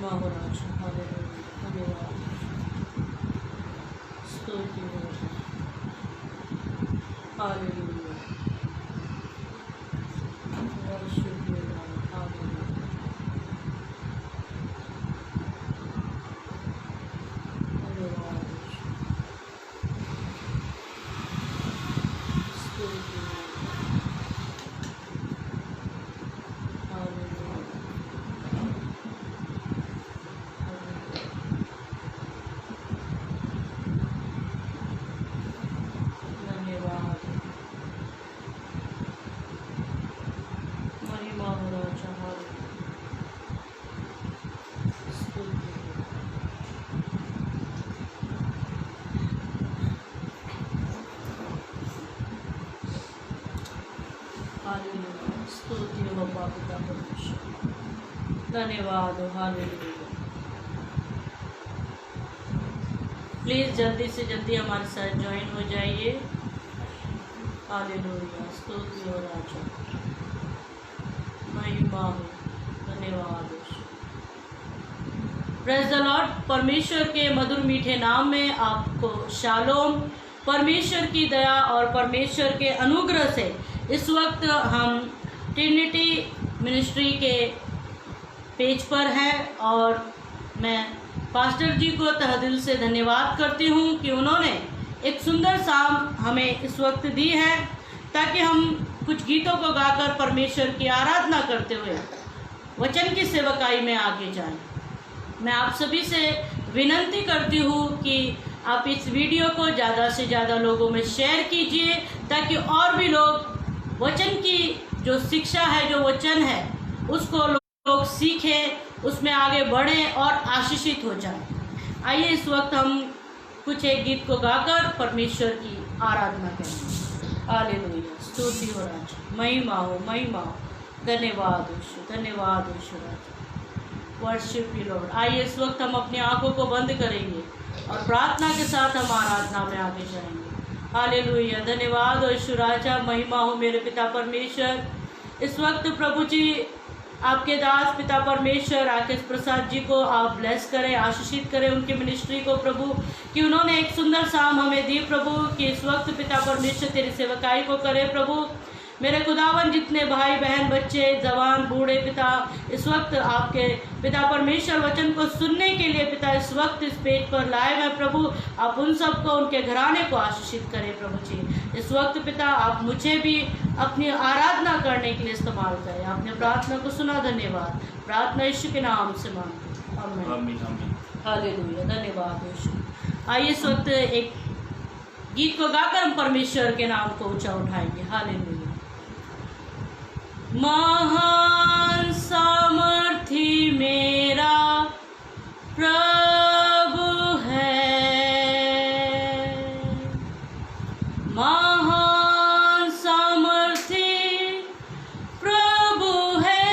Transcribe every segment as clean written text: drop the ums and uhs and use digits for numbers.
महिमा हो राजा, हालेलुया, धन्यवाद, स्तुति हो राजा, hallelujah, worship you Lord, hallelujah, धन्यवाद, स्तुति हो राजा, हालेलुया, धन्यवाद, महिमा हो राजा, हालेलुया, स्तुति हो हालेलुया, स्तुति हो बाबा पिता परमेश्वर, धन्यवाद हो, हालेलुया। प्लीज़ जल्दी से जल्दी हमारे साथ ज्वाइन हो जाइए, हालेलुया, स्तुति हो राजा, महिमा हो, धन्यवाद हो। Praise the Lord. परमेश्वर के मधुर मीठे नाम में आपको शालोम। परमेश्वर की दया और परमेश्वर के अनुग्रह से इस वक्त हम ट्रिनिटी मिनिस्ट्री के पेज पर हैं और मैं पास्टर जी को तहे दिल से धन्यवाद करती हूँ कि उन्होंने एक सुंदर शाम हमें इस वक्त दी है ताकि हम कुछ गीतों को गाकर परमेश्वर की आराधना करते हुए वचन की सेवकाई में आगे जाएं। मैं आप सभी से विनती करती हूँ कि आप इस वीडियो को ज़्यादा से ज़्यादा लोगों में शेयर कीजिए ताकि और भी लोग वचन की जो शिक्षा है, जो वचन है, उसको लोग सीखें, उसमें आगे बढ़ें और आशीषित हो जाएं। आइए इस वक्त हम कुछ एक गीत को गाकर परमेश्वर की आराधना करें। हालेलुया, स्तुति हो राजा, महिमा हो, महिमा हो, धन्यवाद हो, धन्यवाद हो राजा, वर्शिप यू लॉर्ड। आइए इस वक्त हम अपनी आंखों को बंद करेंगे और प्रार्थना के साथ हम आराधना में आगे जाएंगे। हालेलुया, धन्यवाद हो राजा, महिमा हो मेरे पिता परमेश्वर। इस वक्त प्रभु जी आपके दास पिता परमेश्वर राकेश प्रसाद जी को आप ब्लेस करें, आशीषित करें उनकी मिनिस्ट्री को प्रभु, कि उन्होंने एक सुंदर शाम हमें दी प्रभु, कि इस वक्त पिता परमेश्वर तेरी सेवकाई को करें प्रभु। मेरे खुदावन जितने भाई बहन बच्चे जवान बूढ़े पिता इस वक्त आपके पिता परमेश्वर वचन को सुनने के लिए पिता इस वक्त इस पेज पर लाए हैं प्रभु, आप उन सबको उनके घराने को आशीषित करें प्रभु जी। इस वक्त पिता आप मुझे भी अपनी आराधना करने के लिए इस्तेमाल करें। आपने प्रार्थना को सुना, धन्यवाद। प्रार्थना यीशु के नाम से मांगते हैं, आमीन। हालेलुया, धन्यवाद यीशु। आइए इस वक्त एक गीत को गाकर हम परमेश्वर के नाम को ऊंचा उठाएंगे। हालेलुया। महान सामर्थी मेरा प्रभु है, महान सामर्थी प्रभु है,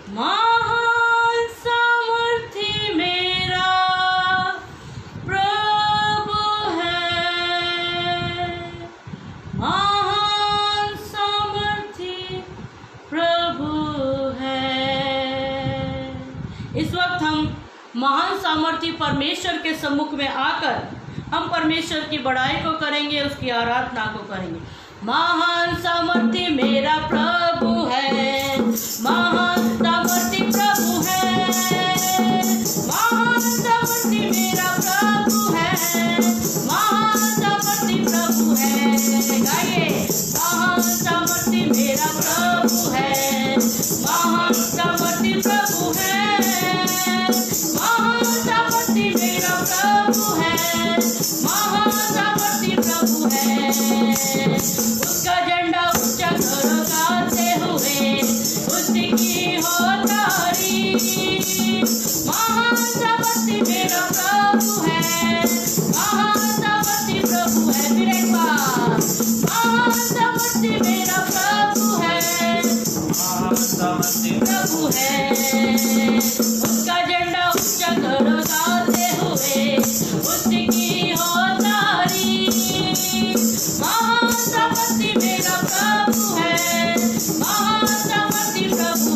महान सामर्थी मेरा प्रभु है, महान सामर्थी प्रभु है। इस वक्त हम महान सामर्थी परमेश्वर के सम्मुख में आकर हम परमेश्वर की बड़ाई को करेंगे, उसकी आराधना को करेंगे। महान सामर्थी मेरा प्रभु है, महान सामर्थी प्रभु है, महान सामर्थी मेरा प्रभु है, महान सामर्थी प्रभु है। गाइए, महान सामर्थी मेरा प्रभु है, महान सामर्थी प्रभु है, महान सामर्थी मेरा प्रभु है, महान सामर्थी प्रभु है। उसका झंडा ऊंचा करो गाते हुए, उसकी हो तारीफ। महान सामर्थी मेरा प्रभु है, महान सामर्थी प्रभु है। फिर एक बार, महान सामर्थी मेरा प्रभु है, महान सामर्थी प्रभु है। उसका झंडा ऊंचा करो गाते हुए, उसकी हो तारीफ। महान सामर्थी मेरा प्रभु है, महान सामर्थी प्रभु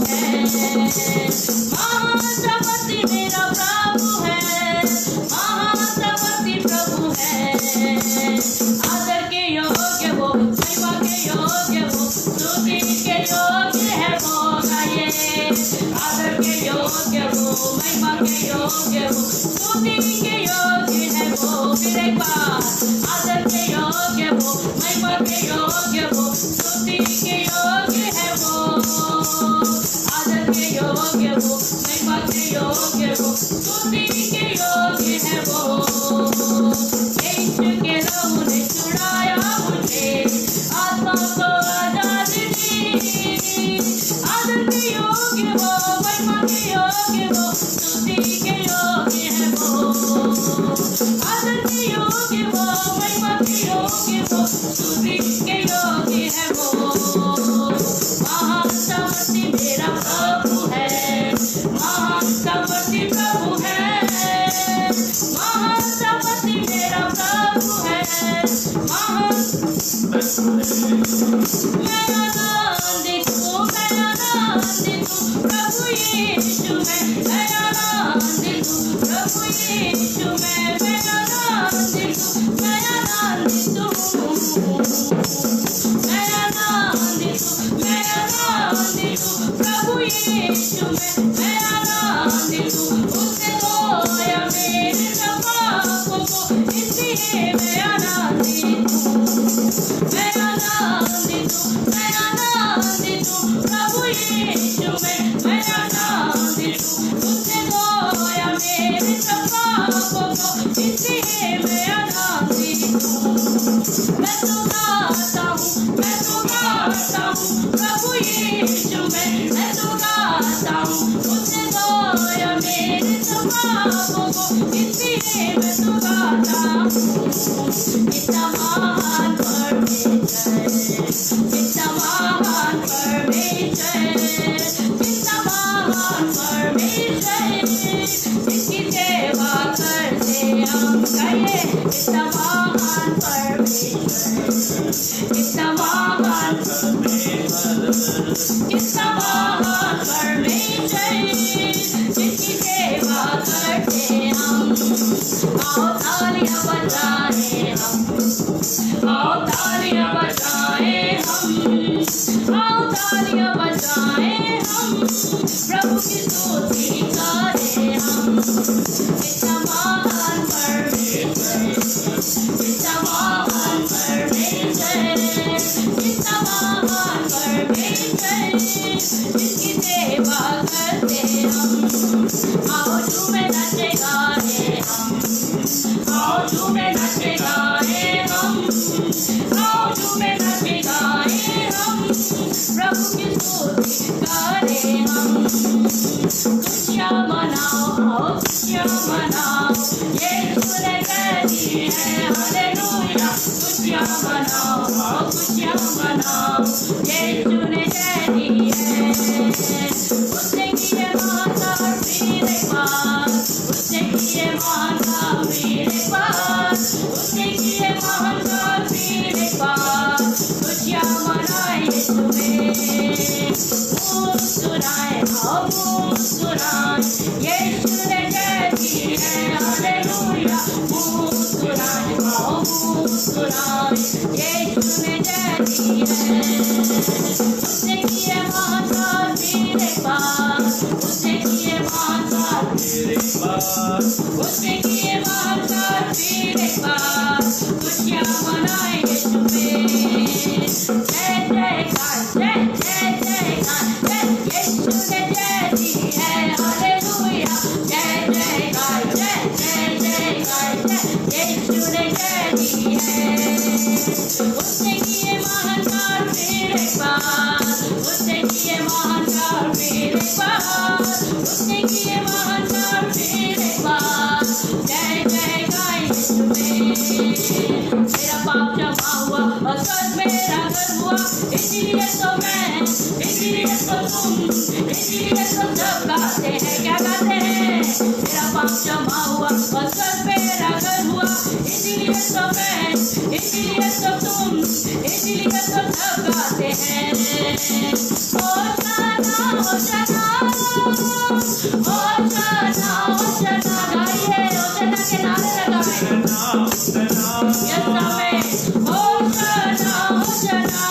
मैं आनंदित हूँ, मैं आनंदित हूँ प्रभु यीशु में, मैं आनंदित हूँ प्रभु यीशु में, मैं आनंदित हूँ, मैं आनंदित हूँ, मैं आनंदित हूँ, मैं आनंदित हूँ प्रभु यीशु में, मैं आनंदित हूँ। उसने धोया मेरे सब पापों को, इसलिए मैं आनंदित हूँ, मैं आनंदित हूँ, मैं आनंदित हूँ प्रभु यीशु में, मैं आनंदित हूँ। उसने धोया मेरे सब पापों को, इसलिए मैं आनंदित हूँ। मैं तो गाता हूँ, मैं तो गाता हूँ प्रभु यीशु में, मैं तो गाता हूँ। उसने धोया मेरे सब पापों को, इसलिए मैं तो गाता हूँ। कितना महान परमेश्वर, कितना महान परमेश्वर, कितना महान परमेश्वर, जिसकी सेवा करते हम गाइए। कितना महान परमेश्वर, कितना महान परमेश्वर, कितना महान परमेश्वर, जिसकी सेवा करते हम। आओ तालियां बजाएं हम, आओ तालियां बजाएं हम, आओ तालियां बजाएं हम, प्रभु की स्तुति करें हम। कितना महान परमेश्वर, कितना महान परमेश्वर, कितना महान परमेश्वर, जिसकी सेवा करते हम। आओ झूमे नाचे गाए हम, आओ झूमे नाचे गाए हम, आओ झूमे नाचे गाए हम, प्रभु की स्तुति करें हम। खुशियाँ मनाओ, आओ खुशियाँ मनाओ, यीशु ने जय दी है, हालेलुया। खुशियाँ मनाओ, आओ खुशियाँ मनाओ, यीशु ने जय दी है। उसने किए महान काम मेरे पास, उसने किए महान काम मेरे पास, उसने किए महान काम मेरे पास। खुशियाँ मनाए यीशु में, मुस्कुराए, आओ मुस्कुराए, यीशु ने जय दी है, हालेलुया। मुस्कुराए, आओ मुस्कुराए, यीशु ने जय दी है। उसने किए महान काम मेरे पास, उसने किए महान काम मेरे पास, उसने किए महान काम मेरे पास। खुशियाँ मनाए यीशु में, जय जयकार, जय जय जयकार, जय यीशु ने जय दी है, हालेलुया। जय जयकार, जय जय जयकार, जय यीशु ने जय दी है। उसने किए महान काम मेरे पास, उसने किए महान काम मेरे पास, उसने किए महान काम मेरे पास। जय जयकार यीशु में। मेरा पाप क्षमा हुआ और स्वर्ग मेरा घर हुआ, इसीलिए तो मैं, इसीलिए तो तुम, इसीलिए तो सब गाते हैं। क्या गाते हैं? मेरा पाप क्षमा हुआ और स्वर्ग मेरा घर हुआ, इसीलिए तो मैं, इसीलिए तो तुम, इसीलिए तो सब गाते हैं। होशाना होशाना होशाना होशाना, गाइए होशाना के नारे लगाएं। यस हमें होशाना होशाना,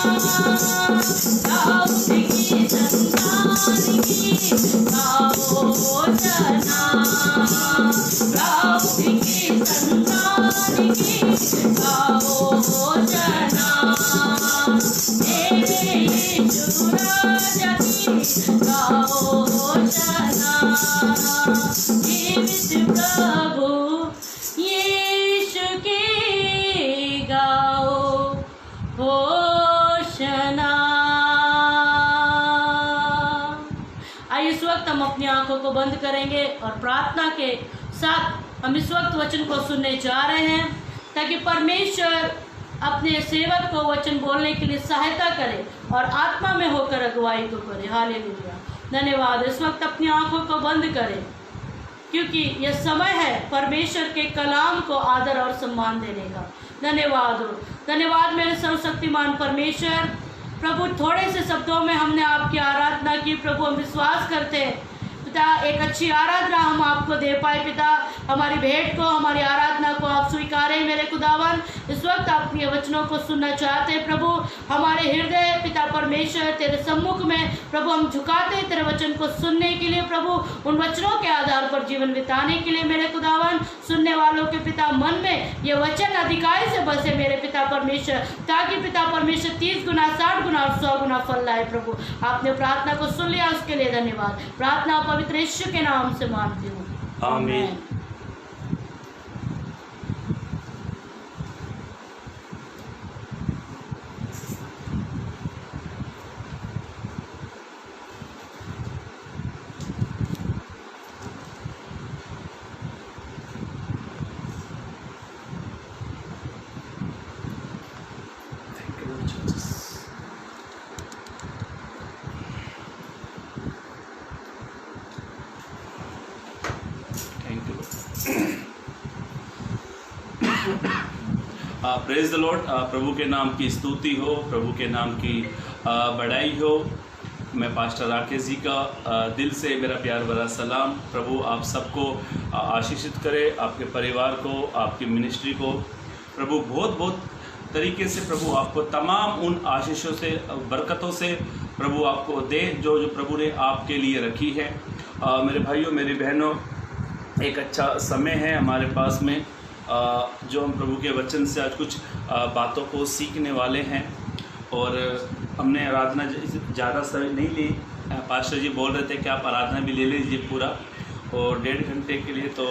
दाऊद की संतान की गाओ होशाना, दाऊद की संतान की गाओ होशाना, मेरे यीशु राजा की गाओ होशाना। जीवित प्रभु यीशु की गाओ होशाना। आइए इस वक्त हम अपनी आंखों को बंद करेंगे और प्रार्थना के साथ हम इस वक्त वचन को सुनने जा रहे हैं, ताकि परमेश्वर अपने सेवक को वचन बोलने के लिए सहायता करे और आत्मा में होकर अगुवाई को करे। हालेलुया, धन्यवाद। इस वक्त अपनी आंखों को बंद करें, क्योंकि यह समय है परमेश्वर के कलाम को आदर और सम्मान देने का। धन्यवाद हो। धन्यवाद मेरे सर्वशक्तिमान परमेश्वर। प्रभु थोड़े से शब्दों में हमने आपकी आराधना की प्रभु, हम विश्वास करते हैं पिता एक अच्छी आराधना हम आपको दे पाए पिता। हमारी भेंट को, हमारी आराधना को आप स्वीकारें मेरे खुदावन। इस वक्त अपने वचनों को सुनना चाहते हैं प्रभु। हमारे हृदय पिता परमेश्वर तेरे सम्मुख में प्रभु हम झुकाते हैं तेरे वचन को सुनने के लिए प्रभु, उन वचनों के आधार पर जीवन बिताने के लिए मेरे खुदावन। सुनने वालों के पिता मन में ये वचन अधिकाई से बसे मेरे पिता परमेश्वर, ताकि पिता परमेश्वर 30 गुना 60 गुना और 100 गुना फल लाए प्रभु। आपने प्रार्थना को सुन लिया, उसके लिए धन्यवाद। प्रार्थना पवित्र यीशु के नाम से मांगती हूँ, आमीन। Praise the Lord. प्रभु के नाम की स्तुति हो, प्रभु के नाम की बड़ाई हो। मैं पास्टर राकेश जी का दिल से मेरा प्यार भरा सलाम। प्रभु आप सबको आशीषित करे, आपके परिवार को, आपकी मिनिस्ट्री को प्रभु बहुत बहुत तरीके से प्रभु आपको तमाम उन आशीषों से, बरकतों से प्रभु आपको दे जो प्रभु ने आपके लिए रखी है। मेरे भाइयों मेरी बहनों, एक अच्छा समय है हमारे पास में जो हम प्रभु के वचन से आज कुछ बातों को सीखने वाले हैं। और हमने आराधना ज़्यादा समय नहीं ली। पास्टर जी बोल रहे थे कि आप आराधना भी ले लीजिए पूरा, और 1.5 घंटे के लिए। तो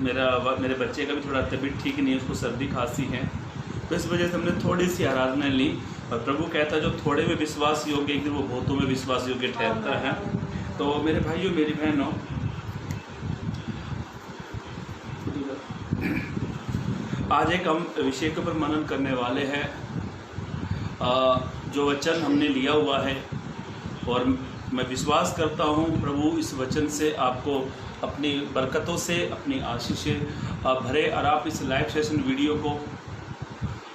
मेरे बच्चे का भी थोड़ा तबीयत ठीक नहीं है, उसको सर्दी खांसी है, तो इस वजह से हमने थोड़ी सी आराधना ली। और प्रभु कहता है जो थोड़े में विश्वास योग्य एक दिन वो बहुतों में विश्वास योग्य ठहरता है। तो मेरे भाइयों मेरी बहनों, आज एक हम विषय के ऊपर मनन करने वाले हैं। जो वचन हमने लिया हुआ है, और मैं विश्वास करता हूँ प्रभु इस वचन से आपको अपनी बरकतों से, अपनी आशीषें भरे। और आप इस लाइव सेशन वीडियो को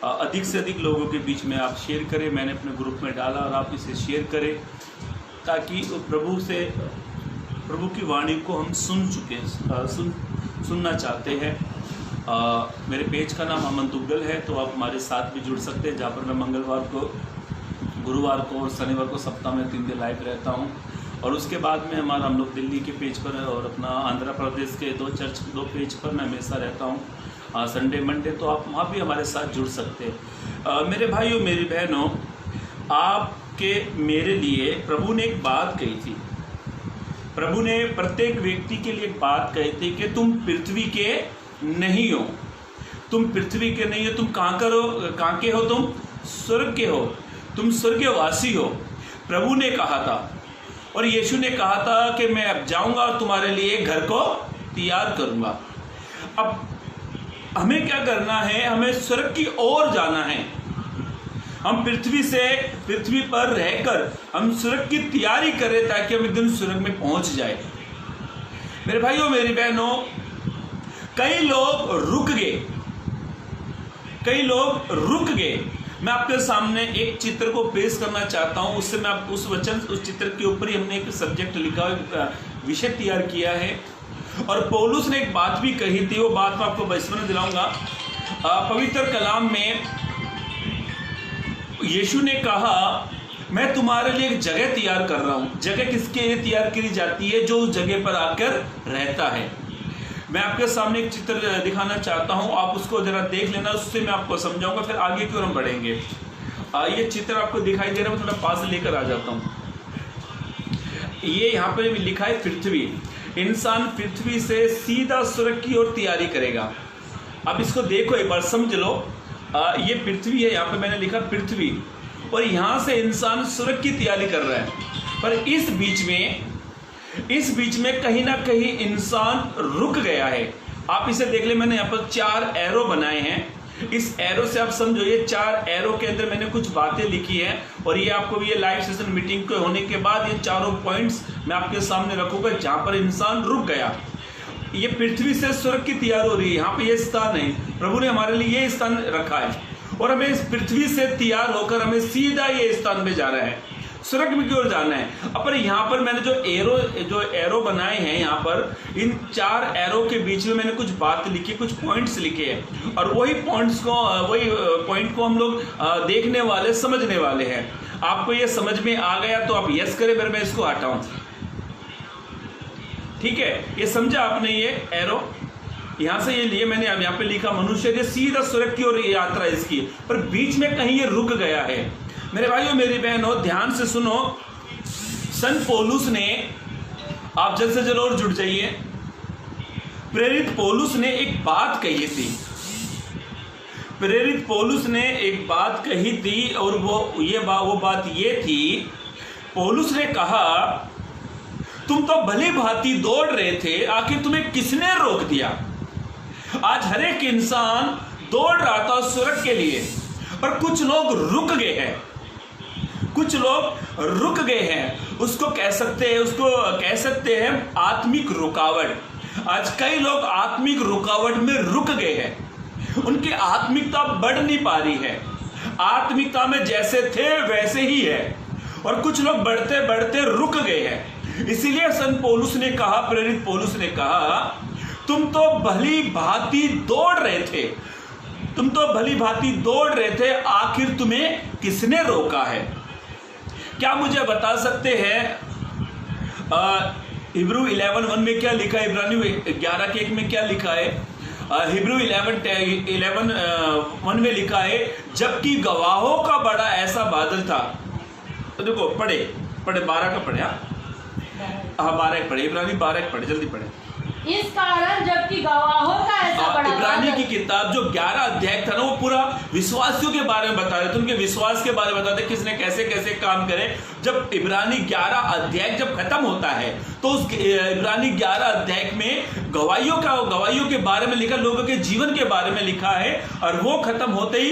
अधिक से अधिक लोगों के बीच में आप शेयर करें। मैंने अपने ग्रुप में डाला और आप इसे शेयर करें, ताकि प्रभु की वाणी को हम सुनना चाहते हैं। मेरे पेज का नाम अमन दुग्गल है, तो आप हमारे साथ भी जुड़ सकते हैं, जहाँ पर मैं मंगलवार को, गुरुवार को और शनिवार को सप्ताह में 3 दिन लाइव रहता हूँ। और उसके बाद में हम लोग दिल्ली के पेज पर और अपना आंध्र प्रदेश के 2 पेज पर मैं हमेशा रहता हूँ, संडे मंडे, तो आप वहाँ भी हमारे साथ जुड़ सकते हैं। मेरे भाइयों मेरी बहनों, आपके मेरे लिए प्रभु ने एक बात कही थी। प्रभु ने प्रत्येक व्यक्ति के लिए एक बात कही थी कि तुम पृथ्वी के नहीं हो, तुम पृथ्वी के नहीं हो, तुम कहाँ के हो, तुम स्वर्ग के हो, तुम स्वर्गवासी हो। प्रभु ने कहा था, और यीशु ने कहा था कि मैं अब जाऊंगा और तुम्हारे लिए घर को तैयार करूंगा। अब हमें क्या करना है? हमें स्वर्ग की ओर जाना है। हम पृथ्वी पर रहकर हम स्वर्ग की तैयारी करें, ताकि हम एक दिन स्वर्ग में पहुंच जाए। मेरे भाइयों मेरी बहनों, कई लोग रुक गए। मैं आपके सामने एक चित्र को पेश करना चाहता हूं, उससे मैं आप उस चित्र के ऊपर ही हमने एक सब्जेक्ट लिखा, विषय तैयार किया है। और पौलुस ने एक बात भी कही थी, वो बात मैं आपको स्मरण दिलाऊंगा। पवित्र कलाम में यीशु ने कहा, मैं तुम्हारे लिए एक जगह तैयार कर रहा हूं। जगह किसके लिए तैयार की जाती है? जो उस जगह पर आकर रहता है। मैं आपके सामने एक चित्र दिखाना चाहता हूं, आप उसको जरा देख लेना, उससे मैं आपको समझाऊंगा, फिर आगे की ओर हम बढ़ेंगे। ये चित्र आपको दिखाई दे रहा है, मैं थोड़ा पास लेकर आ जाता हूं। ये यहाँ पर लिखा है पृथ्वी। इंसान पृथ्वी से सीधा स्वर्ग की ओर तैयारी करेगा। अब इसको देखो, एक बार समझ लो। ये पृथ्वी है, यहाँ पे मैंने लिखा पृथ्वी, और यहाँ से इंसान स्वर्ग की तैयारी कर रहा है। पर इस बीच में कहीं ना कहीं इंसान रुक गया है। आप इसे देख ले, मैंने यहाँ पर 4 एरो बनाए हैं। इस एरो से आप समझो, ये 4 एरो के अंदर मैंने कुछ बातें लिखी है, और ये आपको भी ये लाइव सेशन मीटिंग के होने के बाद ये चारों पॉइंट्स मैं आपके सामने रखूंगा, जहाँ पर इंसान रुक गया। ये पृथ्वी से स्वर्ग की तैयार हो रही है। यहाँ पे ये स्थान है, प्रभु ने हमारे लिए ये स्थान रखा है और हमें इस पृथ्वी से तैयार होकर हमें सीधा ये स्थान पे जाना है, स्वर्ग में की ओर जाना है। पर यहाँ पर मैंने जो एरो बनाए हैं, यहाँ पर इन 4 एरो के बीच में मैंने कुछ बात लिखी, कुछ पॉइंट्स लिखे हैं और वही पॉइंट को हम लोग देखने वाले, समझने वाले हैं। आपको ये समझ में आ गया तो आप यस करें, फिर मैं इसको हटाऊं। ठीक है, ये समझा आपने? ये एरो यहां से ये लिए मैंने, अब यहाँ पे लिखा मनुष्य के सीधा स्वर्ग की ओर यात्रा इसकी, पर बीच में कहीं ये रुक गया है। मेरे भाइयों मेरी बहनों ध्यान से सुनो, संत पौलुस ने, आप जल्द से जल्द और जुड़ जाइए, प्रेरित पौलुस ने एक बात कही थी। प्रेरित पौलुस ने एक बात कही थी और वो बात ये थी, पौलुस ने कहा तुम तो भली भांति दौड़ रहे थे, आखिर तुम्हें किसने रोक दिया? आज हर एक इंसान दौड़ रहा था स्वर्ग के लिए, पर कुछ लोग रुक गए हैं, कुछ लोग रुक गए हैं। उसको कह सकते हैं आत्मिक रुकावट। आज कई लोग आत्मिक रुकावट में रुक गए हैं, उनकी आत्मिकता बढ़ नहीं पा रही है, आत्मिकता में जैसे थे वैसे ही है, और कुछ लोग बढ़ते बढ़ते रुक गए हैं। इसीलिए संत पौलुस ने कहा, प्रेरित पौलुस ने कहा तुम तो भली भांति दौड़ रहे थे, तुम तो भली भांति दौड़ रहे थे, आखिर तुम्हें किसने रोका है? क्या मुझे बता सकते हैं हिब्रू 11:1 में क्या लिखा है? इब्रानी 11:1 में क्या लिखा है? हिब्रू 11:1 में लिखा है, जबकि गवाहों का बड़ा ऐसा बादल था। तो देखो पढ़े 12 का पढ़े, हाँ 12 पढ़े, इब्रानी 12 पढ़े, जल्दी पढ़े। इस कारण जबकि गवाहों का ऐसा बड़ा इब्रानी की किताब जो 11 अध्याय था ना, वो पूरा विश्वासियों के बारे में बता रहे थे, उनके विश्वास के बारे में बताते किसने कैसे कैसे काम करे। जब इब्रानी 11 अध्याय जब खत्म होता है तो उस इब्रानी 11 अध्याय में गवाहियों के बारे में लिखा, लोगों के जीवन के बारे में लिखा है, और वो खत्म होते ही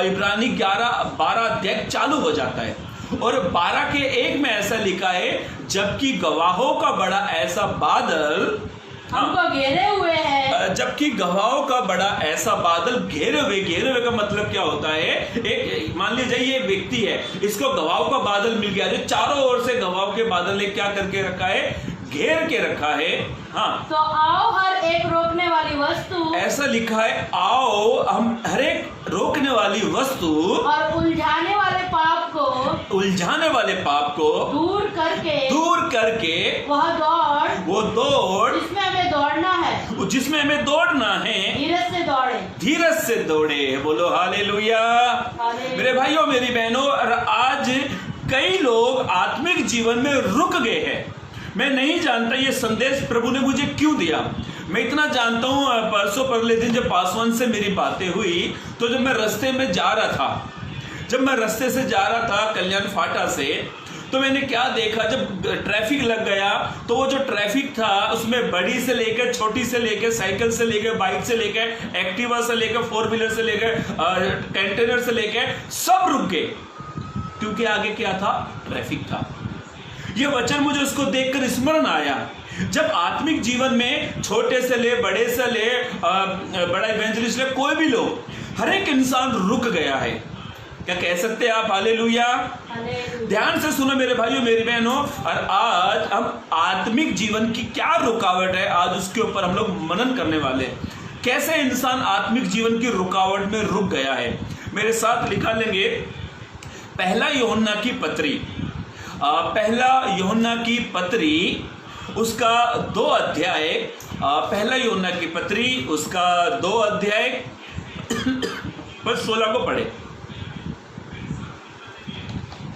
इब्रानी 12 अध्याय चालू हो जाता है। और 12:1 में ऐसा लिखा है, जबकि गवाहों का बड़ा ऐसा बादल हमको घेरे हुए है। जबकि गवाहों का बड़ा ऐसा बादल घेरे हुए का मतलब क्या होता है? एक मान लीजिए ये एक व्यक्ति है, इसको गवाहों का बादल मिल गया, जो चारों ओर से गवाहों के बादल ने क्या करके रखा है? घेर के रखा है। हाँ, तो आओ हर एक रोकने वाली वस्तु, ऐसा लिखा है, आओ हम हर एक रोकने वाली वस्तु और उलझाने वाले पाप को दूर करके वो दौड़ जिसमें हमें दौड़ना है, धीरज से दौड़े। बोलो हालेलुया। मेरे भाइयों मेरी बहनों, आज कई लोग आत्मिक जीवन में रुक गए हैं। मैं नहीं जानता ये संदेश प्रभु ने मुझे क्यों दिया। मैं इतना जानता हूँ, परसों परले दिन जब पासवान से मेरी बातें हुई, तो जब मैं रास्ते में जा रहा था, कल्याण फाटा से, तो मैंने क्या देखा, जब ट्रैफिक लग गया तो वो जो ट्रैफिक था उसमें बड़ी से लेकर छोटी से लेकर साइकिल से लेकर बाइक से लेकर एक्टिवा से लेकर 4 व्हीलर से लेकर कंटेनर से लेकर सब रुक गए, क्योंकि आगे क्या था? ट्रैफिक था। ये वचन मुझे उसको देखकर स्मरण आया। जब आत्मिक जीवन में छोटे से ले बड़े से ले बड़ा इवेंजलिस्ट ले, कोई भी लोग, हर एक इंसान रुक गया है। क्या कह सकते हैं आप? हालेलुया। ध्यान से सुनो मेरे भाइयों मेरी बहनों, और आज हम आत्मिक जीवन की क्या रुकावट है, आज उसके ऊपर हम लोग मनन करने वाले हैं। कैसे इंसान आत्मिक जीवन की रुकावट में रुक गया है। मेरे साथ लिखा लेंगे पहला यूहन्ना की पत्री, पहला यूहन्ना की पत्री उसका 2 अध्याय, पहला यूहन्ना की पत्री उसका 2 अध्याय बस 16 को पढ़े।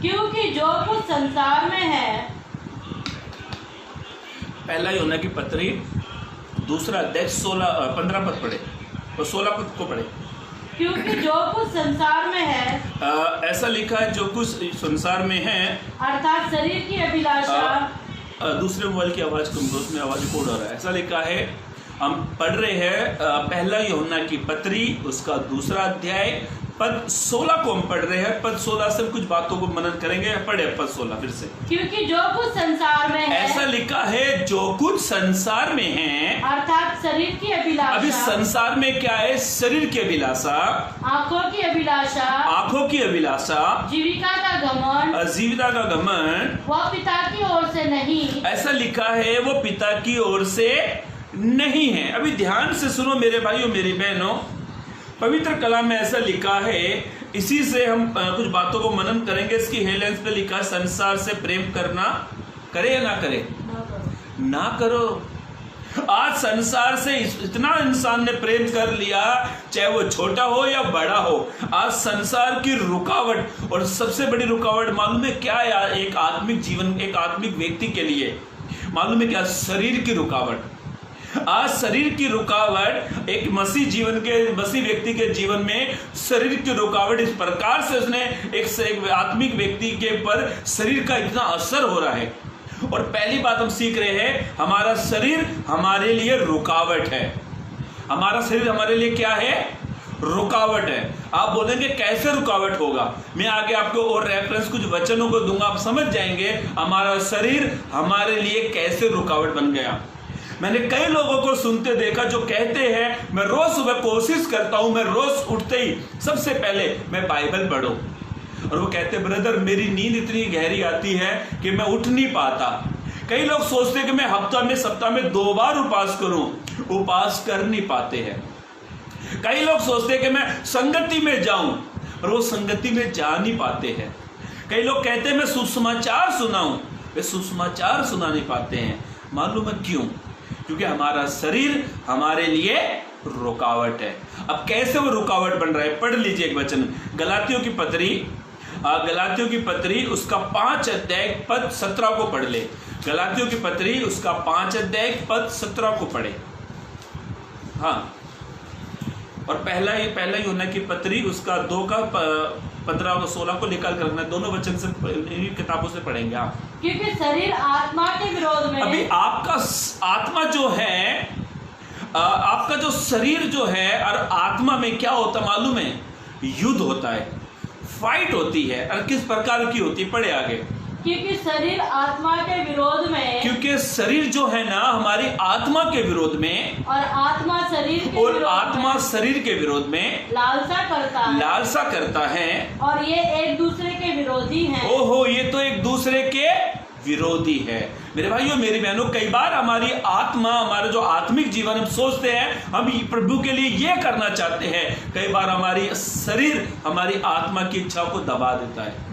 क्योंकि जो कुछ संसार में है, पहला यूहन्ना की पत्री 2 अध्याय 15 पद पढ़े और 16 पद को पढ़े। क्योंकि जो कुछ संसार में है, ऐसा लिखा है, जो कुछ संसार में है, अर्थात शरीर की अभिलाषा। दूसरे मोबाइल की आवाज कम दो, उसमें आवाज कोड हो रहा है। ऐसा लिखा है, हम पढ़ रहे हैं पहला यूहन्ना की पत्री उसका 2 अध्याय पद 16 को हम पढ़ रहे हैं। पद 16 से कुछ बातों को मनन करेंगे। पढ़े पद 16 फिर से। क्योंकि जो कुछ संसार में है, ऐसा लिखा है जो कुछ संसार में है, अर्थात शरीर की अभिलाषा। अभी संसार में क्या है? शरीर की अभिलाषा, आंखों की अभिलाषा, आंखों की अभिलाषा, जीविका का घमंड, जीविका का घमंड, वह पिता की ओर से नहीं। ऐसा लिखा है वो पिता की ओर से नहीं है। अभी ध्यान से सुनो मेरे भाइयों मेरी बहनों, पवित्र कलाम में ऐसा लिखा है। इसी से हम कुछ बातों को मनन करेंगे। इसकी हेडलाइंस पे लिखा है संसार से प्रेम करना, करे या ना करे? ना करो। आज संसार से इतना इंसान ने प्रेम कर लिया, चाहे वो छोटा हो या बड़ा हो। आज संसार की रुकावट, और सबसे बड़ी रुकावट मालूम है क्या यार? एक आत्मिक जीवन, एक आत्मिक व्यक्ति के लिए मालूम है क्या? शरीर की रुकावट। आज शरीर की रुकावट एक मसीह व्यक्ति के जीवन में शरीर की रुकावट इस प्रकार से उसने एक आत्मिक व्यक्ति के पर शरीर का इतना असर हो रहा है। और पहली बात हम सीख रहे हैं, हमारा शरीर हमारे लिए रुकावट है। हमारा शरीर हमारे लिए क्या है? रुकावट है। आप बोलेंगे कैसे रुकावट होगा? मैं आगे आपको और रेफरेंस कुछ वचनों को दूंगा, आप समझ जाएंगे हमारा शरीर हमारे लिए कैसे रुकावट बन गया। मैंने कई लोगों को सुनते देखा जो कहते हैं मैं रोज सुबह कोशिश करता हूं, मैं रोज उठते ही सबसे पहले मैं बाइबल पढूं, और वो कहते ब्रदर मेरी नींद इतनी गहरी आती है कि मैं उठ नहीं पाता। कई लोग सोचते हैं कि मैं सप्ताह में 2 बार उपवास करूं, उपवास कर नहीं पाते हैं। कई लोग सोचते हैं कि मैं संगति में जाऊं, और वो संगति में जा नहीं पाते हैं। कई लोग कहते हैं मैं सुसमाचार सुनाऊं, वे सुसमाचार सुना नहीं पाते हैं। मालूम है क्यों? क्योंकि हमारा शरीर हमारे लिए रुकावट है। अब कैसे वो रुकावट बन रहा है? पढ़ लीजिए एक वचन, गलातियों की पत्री उसका 5 अध्याय पद 17 को पढ़ ले। गलातियों की पत्री उसका 5 अध्याय पद 17 को पढ़े। हाँ, और पहला यूहन्ना की पत्री उसका 2 का 15 और 16 को निकाल कर रखना। दोनों वचन से इन्हीं किताबों से पढ़ेंगे आप। क्योंकि शरीर आत्मा के विरोध में, अभी आपका आत्मा जो है, आपका जो शरीर जो है और आत्मा में क्या होता मालूम है? युद्ध होता है, फाइट होती है। और किस प्रकार की होती है? पढ़े आगे। क्योंकि शरीर आत्मा के विरोध में, क्योंकि शरीर जो है ना हमारी आत्मा के विरोध में, और आत्मा शरीर के विरोध में लालसा करता है, और ये एक दूसरे के विरोधी हैं। ओहो, ये तो एक दूसरे के विरोधी है। मेरे भाइयों मेरी बहनों, कई बार हमारी आत्मा, हमारा जो आत्मिक जीवन हम सोचते हैं हम प्रभु के लिए ये करना चाहते हैं, कई बार हमारी शरीर हमारी आत्मा की इच्छा को दबा देता है।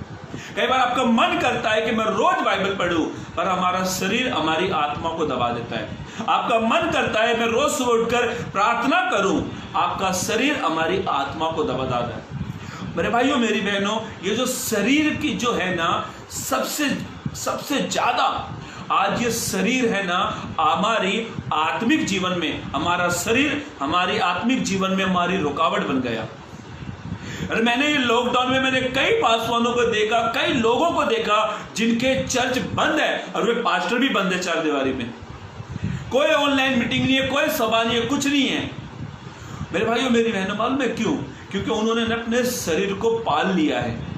कई बार आपका मन करता है कि मैं रोज बाइबल पढूं, पर हमारा शरीर हमारी आत्मा को दबा देता है। आपका मन करता है मैं रोज सुबह उठकर प्रार्थना करूं, आपका शरीर हमारी आत्मा को दबा देता है। मेरे भाइयों मेरी बहनों, ये जो शरीर की जो है ना सबसे ज्यादा आज ये शरीर है ना हमारी आत्मिक जीवन में, हमारा शरीर हमारी आत्मिक जीवन में हमारी रुकावट बन गया। और मैंने ये लॉकडाउन में मैंने कई पासवानों को देखा, कई लोगों को देखा जिनके चर्च बंद है और वे पास्टर भी बंद है। 4 दीवारी में कोई ऑनलाइन मीटिंग नहीं है, कोई सभा नहीं है, कुछ नहीं है। मेरे भाइयों मेरी बहनों, मालूम है क्यों? क्योंकि उन्होंने अपने शरीर को पाल लिया है।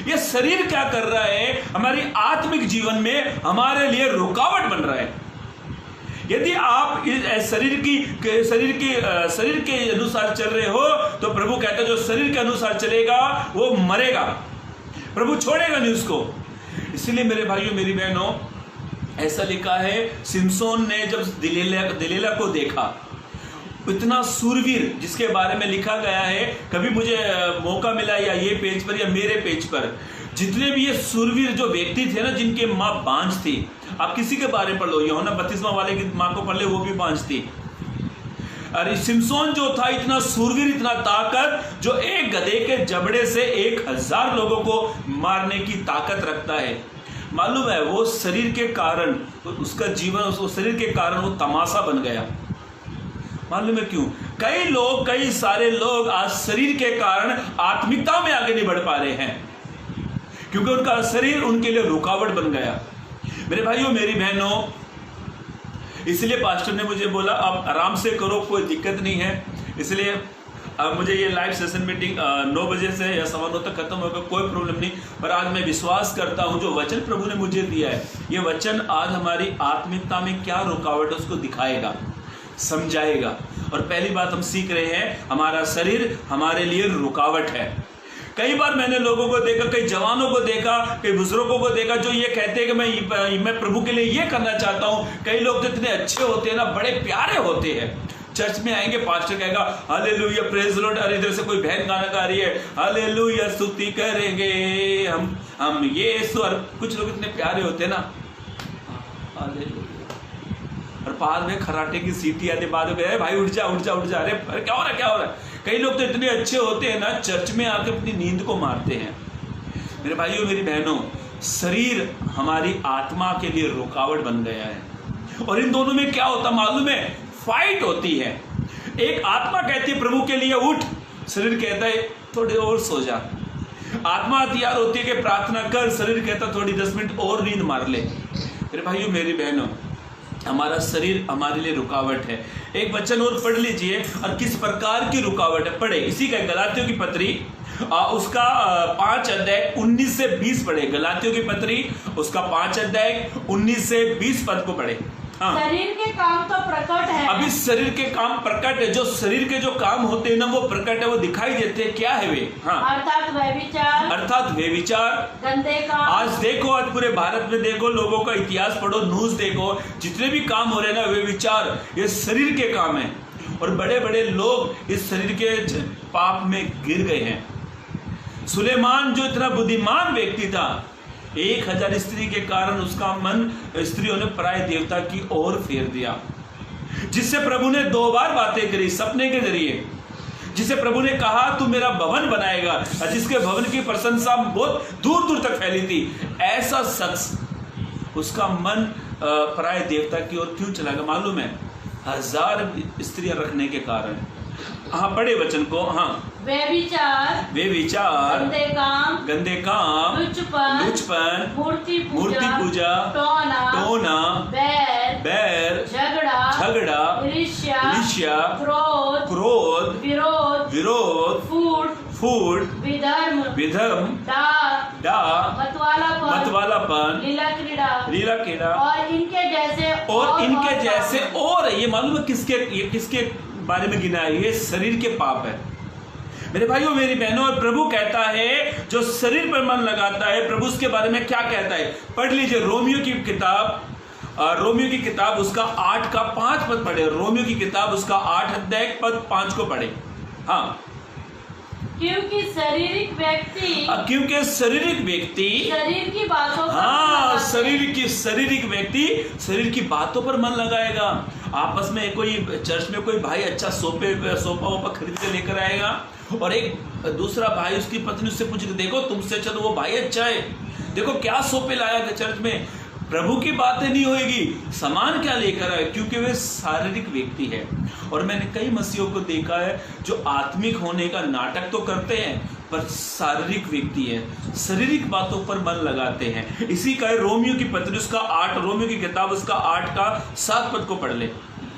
ये शरीर क्या कर रहा है? हमारी आत्मिक जीवन में हमारे लिए रुकावट बन रहा है। यदि आप शरीर के अनुसार चल रहे हो तो प्रभु कहता है जो शरीर के अनुसार चलेगा वो मरेगा, प्रभु छोड़ेगा नहीं उसको। इसलिए मेरे भाइयों मेरी बहनों, ऐसा लिखा है सिमसोन ने जब दिलीला को देखा, इतना सूरवीर जिसके बारे में लिखा गया है, कभी मुझे मौका मिला या ये पेज पर या मेरे पेज पर, जितने भी ये सूरवीर जो व्यक्ति थे ना जिनके माँ बांझ थी, आप किसी के बारे में पढ़ लो, यूहन्ना बपतिस्मा वाले की माँ को पढ़ ले, वो भी बांझ थी। अरे सिमसोन जो था इतना सूरवीर, इतना ताकत, जो एक गधे के जबड़े से 1000 लोगों को मारने की ताकत रखता है। मालूम है वो शरीर के कारण, उसका जीवन उस शरीर के कारण वो तमाशा बन गया। मालूम है क्यों? कई सारे लोग आज शरीर के कारण आत्मिकता में आगे नहीं बढ़ पा रहे हैं, क्योंकि उनका शरीर उनके लिए रुकावट बन गया। मेरे भाइयों मेरी बहनों, इसलिए पास्टर ने मुझे बोला आप आराम से करो, कोई दिक्कत नहीं है। इसलिए अब मुझे ये लाइव सेशन मीटिंग 9 बजे से या 9:15 तक खत्म होगा, कोई प्रॉब्लम नहीं, पर आज मैं विश्वास करता हूँ जो वचन प्रभु ने मुझे दिया है, ये वचन आज हमारी आत्मिकता में क्या रुकावट है उसको दिखाएगा, समझाएगा। और पहली बात हम सीख रहे हैं, हमारा शरीर हमारे लिए रुकावट है। कई बार मैंने लोगों को देखा, कई जवानों को देखा, कई बुजुर्गों को देखा जो ये कहते हैं कि मैं प्रभु के लिए ये करना चाहता हूँ। कई लोग तो इतने अच्छे होते हैं ना, बड़े प्यारे होते हैं, चर्च में आएंगे, पास्टर कहेगा हालेलुया प्रेज द लॉर्ड, और इधर से कोई बहन गाना गा रही है हालेलुया स्तुति करेंगे हम ये स्वर। कुछ लोग इतने प्यारे होते हैं ना, हालेलुया, और बाद में खराटे की सीटी आती, बाद में भाई उठ जा उठ जा उठ जा, अरे क्या हो रहा है क्या हो रहा है। कई लोग तो इतने अच्छे होते हैं ना, चर्च में आके अपनी नींद को मारते हैं। मेरे भाइयों मेरी बहनों, शरीर हमारी आत्मा के लिए रुकावट बन गया है, और इन दोनों में क्या होता मालूम है, फाइट होती है। एक आत्मा कहती है प्रभु के लिए उठ, शरीर कहता है थोड़ी और सो जा। आत्मा तैयार होती है कि प्रार्थना कर, शरीर कहता थोड़ी 10 मिनट और नींद मार ले। मेरे भाइयों मेरी बहनों, हमारा शरीर हमारे लिए रुकावट है। एक वचन और पढ़ लीजिए, और किस प्रकार की रुकावट है पढ़े, इसी का गलातियों की पत्री उसका 5 अध्याय 19 से 20 पढ़े। गलातियों की पत्री उसका 5 अध्याय 19 से 20 पद को पढ़े। हाँ। शरीर के काम तो प्रकट है। अभी शरीर के काम प्रकट है, जो शरीर के जो काम होते हैं ना वो प्रकट है, वो दिखाई देते हैं। क्या है वे? हाँ। अर्थात वे विचार, गंदे काम। आज देखो, आज पूरे भारत में देखो, लोगों का इतिहास पढ़ो, न्यूज देखो, जितने भी काम हो रहे हैं ना वे विचार, ये शरीर के काम है। और बड़े बड़े लोग इस शरीर के पाप में गिर गए हैं। सुलेमान जो इतना बुद्धिमान व्यक्ति था, 1000 स्त्री के कारण उसका मन स्त्रियों ने पराय देवता की ओर फेर दिया, जिससे प्रभु ने 2 बार बातें करी सपने के जरिए, जिसे प्रभु ने कहा तू मेरा भवन बनाएगा, और जिसके भवन की प्रशंसा बहुत दूर दूर तक फैली थी। ऐसा शख्स, उसका मन पराय देवता की ओर क्यों चला गया मालूम है? 1000 स्त्रियां रखने के कारण। हाँ, पढ़े वचन को। हाँ। वे विचार, गंदे काम, लुचपन, मूर्ति पूजा, टोना, बैर, झगड़ा, ईर्ष्या, क्रोध, विरोध, फूट, विधर्म, मतवालापन, लीला क्रीड़ा और इनके जैसे। और ये मालूम है किसके बारे में गिना है? ये शरीर के पाप है मेरे भाइयों मेरी बहनों। और प्रभु कहता है जो शरीर पर मन लगाता है, प्रभु उसके बारे में क्या कहता है? पढ़ लीजिए रोमियो की किताब उसका 8 का 5 पद पढ़े। रोमियो की किताब उसका 8 अध्याय पद 5 को पढ़े। हाँ। क्योंकि शारीरिक व्यक्ति शरीर की बातों पर, हाँ, शारीरिक व्यक्ति शरीर की बातों पर मन लगाएगा। आपस में कोई चर्च में कोई भाई अच्छा सोफा खरीद के लेकर आएगा, और एक दूसरा भाई उसकी पत्नी उससे पूछेगी देखो तुमसे अच्छा तो वो भाई अच्छा है, देखो क्या सोफे लाया था चर्च में। प्रभु की बातें नहीं होगी, सामान क्या लेकर आए, क्योंकि वे शारीरिक व्यक्ति है। और मैंने कई मसीहों को देखा है जो आत्मिक होने का नाटक तो करते हैं पर शारीरिक व्यक्ति है, शारीरिक बातों पर मन लगाते हैं। इसी का रोमियो की पत्री उसका 8, रोमियो की किताब उसका 8 का 7 पद को पढ़ ले।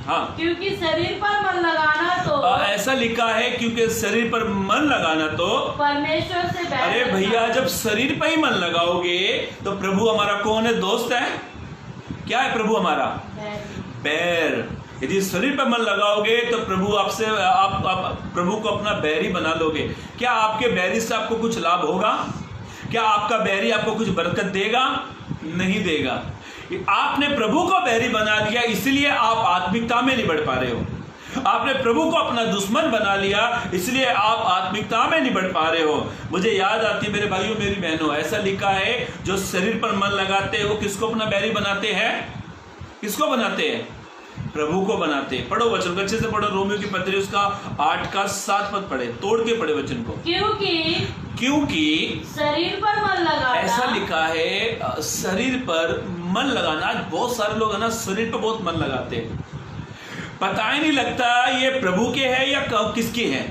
हाँ। क्योंकि शरीर पर मन लगाना तो ऐसा लिखा है, क्योंकि शरीर पर मन लगाना तो परमेश्वर से बैर। अरे भैया, जब शरीर पर ही मन लगाओगे तो प्रभु हमारा कौन है? दोस्त है। क्या है प्रभु हमारा? बैर। यदि शरीर पर मन लगाओगे तो प्रभु आपसे आप प्रभु को अपना बैरी बना लोगे। क्या आपके बैरी से आपको कुछ लाभ होगा? क्या आपका बैरी आपको कुछ बरकत देगा? नहीं देगा। आपने प्रभु को बैरी बना लिया, इसलिए आप आत्मिकता में नहीं बढ़ पा रहे हो। आपने प्रभु को अपना दुश्मन बना लिया, इसलिए आप आत्मिकता में नहीं बढ़ पा रहे हो। मुझे याद आती है मेरे भाइयों मेरी बहनों, ऐसा लिखा है जो शरीर पर मन लगाते हैं वो किसको अपना बैरी बनाते हैं? किसको बनाते हैं? प्रभु को बनाते हैं। पढ़ो वचन को अच्छे से पढ़ो। रोमियो की पत्री उसका 8 का 7 पद पढ़े, तोड़ के पढ़े वचन को। क्योंकि शरीर पर मन लगाना, ऐसा लिखा है शरीर पर मन लगाना। आज बहुत सारे लोग है ना शरीर पर बहुत मन लगाते हैं, पता ही नहीं लगता ये प्रभु के हैं या किसके हैं।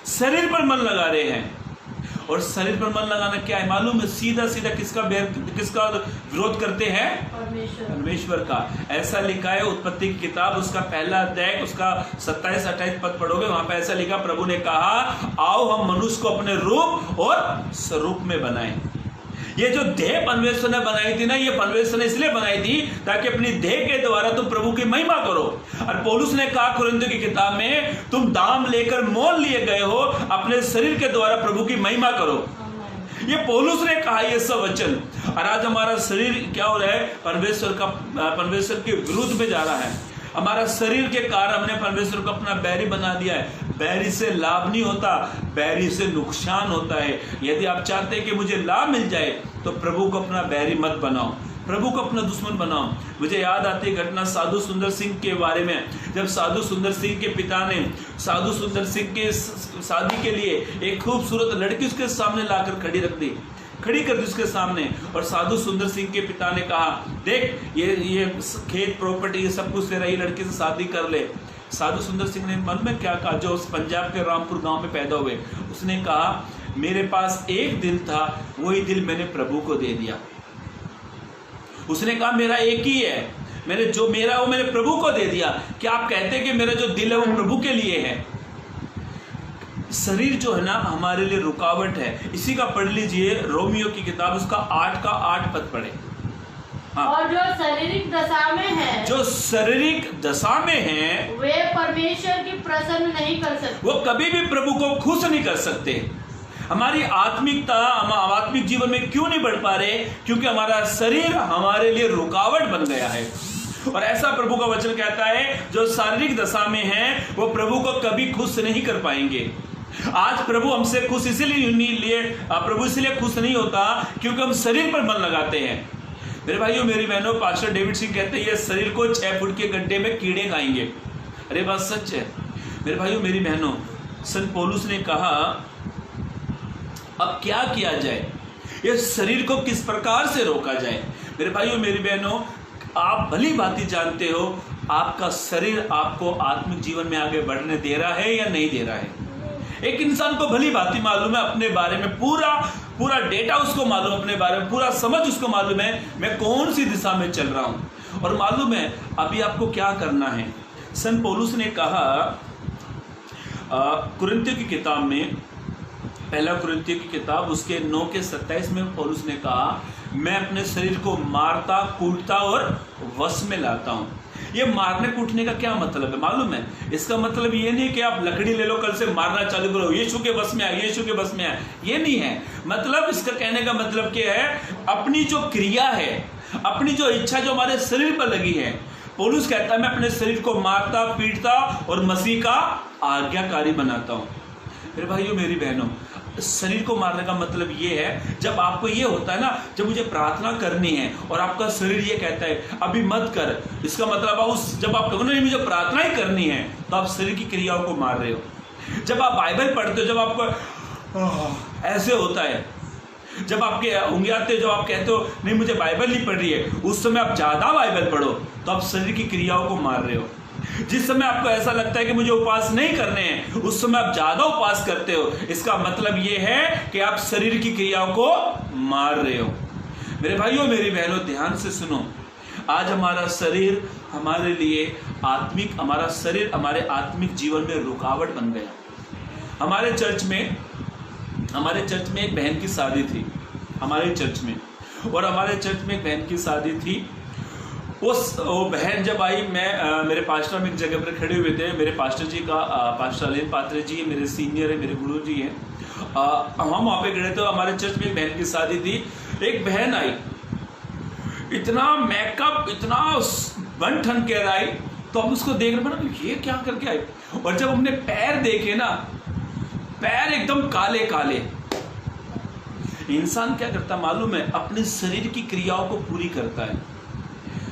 शरीर पर मन लगा रहे हैं और शरीर पर मन लगाना क्या है मालूम है? सीधा सीधा किसका विरोध करते हैं? परमेश्वर का। ऐसा लिखा है उत्पत्ति की किताब उसका पहला अध्याय उसका 27-28 पद पढ़ोगे, वहां पे ऐसा लिखा, प्रभु ने कहा आओ हम मनुष्य को अपने रूप और स्वरूप में बनाएं। ये जो देह परमेश्वर ने बनाई थी ना, ये परमेश्वर ने इसलिए बनाई थी ताकि अपनी देह के द्वारा तुम प्रभु की महिमा करो। और पौलुस ने कहा कुरिन्थियों की किताब में, तुम दाम लेकर मोल लिए गए हो, अपने शरीर के द्वारा प्रभु की महिमा करो। ये पौलुस ने कहा ये सब वचन। और आज हमारा शरीर क्या हो रहा है? परमेश्वर के विरुद्ध में जा रहा है। हमारा शरीर के कारण हमने परमेश्वर को अपना बैरी बना दिया है। बैरी से लाभ नहीं होता, बैरी से नुकसान होता है। यदि आप चाहते हैं कि मुझे लाभ मिल जाए तो प्रभु को अपना बैरी मत बनाओ, प्रभु को अपना दुश्मन बनाओ। मुझे याद आती है घटना साधु सुंदर सिंह के बारे में। जब साधु सुंदर सिंह के पिता ने साधु सुंदर सिंह के शादी के लिए एक खूबसूरत लड़की उसके सामने लाकर खड़ी कर दी उसके सामने, और साधु सुंदर सिंह के पिता ने कहा, देख ये खेत प्रॉपर्टी ये सब कुछ तेरा, ये लड़की से शादी कर ले। साधु सुंदर सिंह ने मन में क्या कहा, जो उस पंजाब के रामपुर गांव में पैदा हुए, उसने कहा मेरे पास एक दिल था, वही दिल मैंने प्रभु को दे दिया। उसने कहा मेरा एक ही है, मैंने प्रभु को दे दिया। क्या आप कहते हैं कि मेरा जो दिल है वो प्रभु के लिए है? शरीर जो है ना हमारे लिए रुकावट है। इसी का पढ़ लीजिए रोमियो की किताब उसका 8 पद पढ़े। हाँ। और जो शारीरिक दशा में है वे परमेश्वर की प्रसन्न नहीं कर सकते, वो कभी भी प्रभु को खुश नहीं कर सकते। हमारी आत्मिक जीवन में क्यों नहीं बढ़ पा रहे? क्योंकि हमारा शरीर हमारे लिए रुकावट बन गया है। और ऐसा प्रभु का वचन कहता है, जो शारीरिक दशा में है वो प्रभु को कभी खुश नहीं कर पाएंगे। आज प्रभु हमसे खुश प्रभु इसलिए खुश नहीं होता क्योंकि हम शरीर पर मन लगाते हैं। मेरे भाइयों मेरी बहनों, पास्टर डेविड सिंह कहते हैं ये शरीर को 6 फुट के गड्ढे में कीड़े खाएंगे। अरे बात सच है मेरे भाइयों मेरी बहनों। संत पौलुस ने कहा अब क्या किया जाए, ये शरीर को किस प्रकार से रोका जाए। मेरे भाइयों मेरी बहनों, आप भली भांति जानते हो आपका शरीर आपको आत्मिक जीवन में आगे बढ़ने दे रहा है या नहीं दे रहा है। एक इंसान को भली भांति मालूम है अपने बारे में, पूरा डेटा उसको मालूम, अपने बारे में पूरा समझ उसको मालूम है मैं कौन सी दिशा में चल रहा हूं, और मालूम है अभी आपको क्या करना है। संत पौलुस ने कहा कुरिन्थियों की किताब में, पहला कुरिन्थियों की किताब उसके 9:27 में पौलुस ने कहा मैं अपने शरीर को मारता कूटता और वश में लाता हूं। ये मारने कूटने का क्या मतलब है मालूम है? इसका मतलब ये नहीं कि आप लकड़ी ले लो कल से मारना चालू करो, यीशु के बस में आ, यीशु के बस में आ, ये नहीं है। मतलब इसका कहने का मतलब क्या है, अपनी जो क्रिया है, अपनी जो इच्छा जो हमारे शरीर पर लगी है, पौलुस कहता है मैं अपने शरीर को मारता पीटता और मसीह का आज्ञाकारी बनाता हूं। मेरे भाइयों मेरी बहनों, शरीर को मारने का मतलब ये है, जब आपको ये होता है ना, जब मुझे प्रार्थना करनी है और आपका शरीर ये कहता है अभी मत कर, इसका मतलब जब आप कहो नहीं मुझे प्रार्थना ही करनी है, तो आप शरीर की क्रियाओं को मार रहे हो। जब आप बाइबल पढ़ते हो, जब आपको ऐसे होता है, जब आपके उंगली आते हो, जब आप कहते हो नहीं मुझे बाइबल नहीं पढ़ रही है, उस समय आप ज्यादा बाइबल पढ़ो, तो आप शरीर की क्रियाओं को मार रहे हो। जिस समय आपको ऐसा लगता है कि मुझे उपवास नहीं करने हैं, उस समय आप ज्यादा उपवास करते हो। इसका मतलब यह है कि आप शरीर की क्रियाओं को मार रहे हो। मेरे भाइयों मेरी बहनों, ध्यान से सुनो। आज हमारा शरीर हमारे लिए हमारा शरीर हमारे आत्मिक जीवन में रुकावट बन गया। हमारे चर्च में एक बहन की शादी थी, हमारे चर्च में एक बहन की शादी थी। वो बहन जब आई, मेरे पास्टर हम एक जगह पर खड़े हुए थे। मेरे पास्टर जी का पास्टर अलीन पात्रे जी मेरे सीनियर है, मेरे गुरु जी हैं। हम वहाँ पे खड़े थे, हमारे चर्च में एक बहन की शादी थी। एक बहन आई, इतना मेकअप, इतना बन ठन के आई, तो हम उसको देख रहे हैं ये क्या करके आई। और जब हमने पैर देखे ना, पैर एकदम काले काले। इंसान क्या करता मालूम है, अपने शरीर की क्रियाओं को पूरी करता है।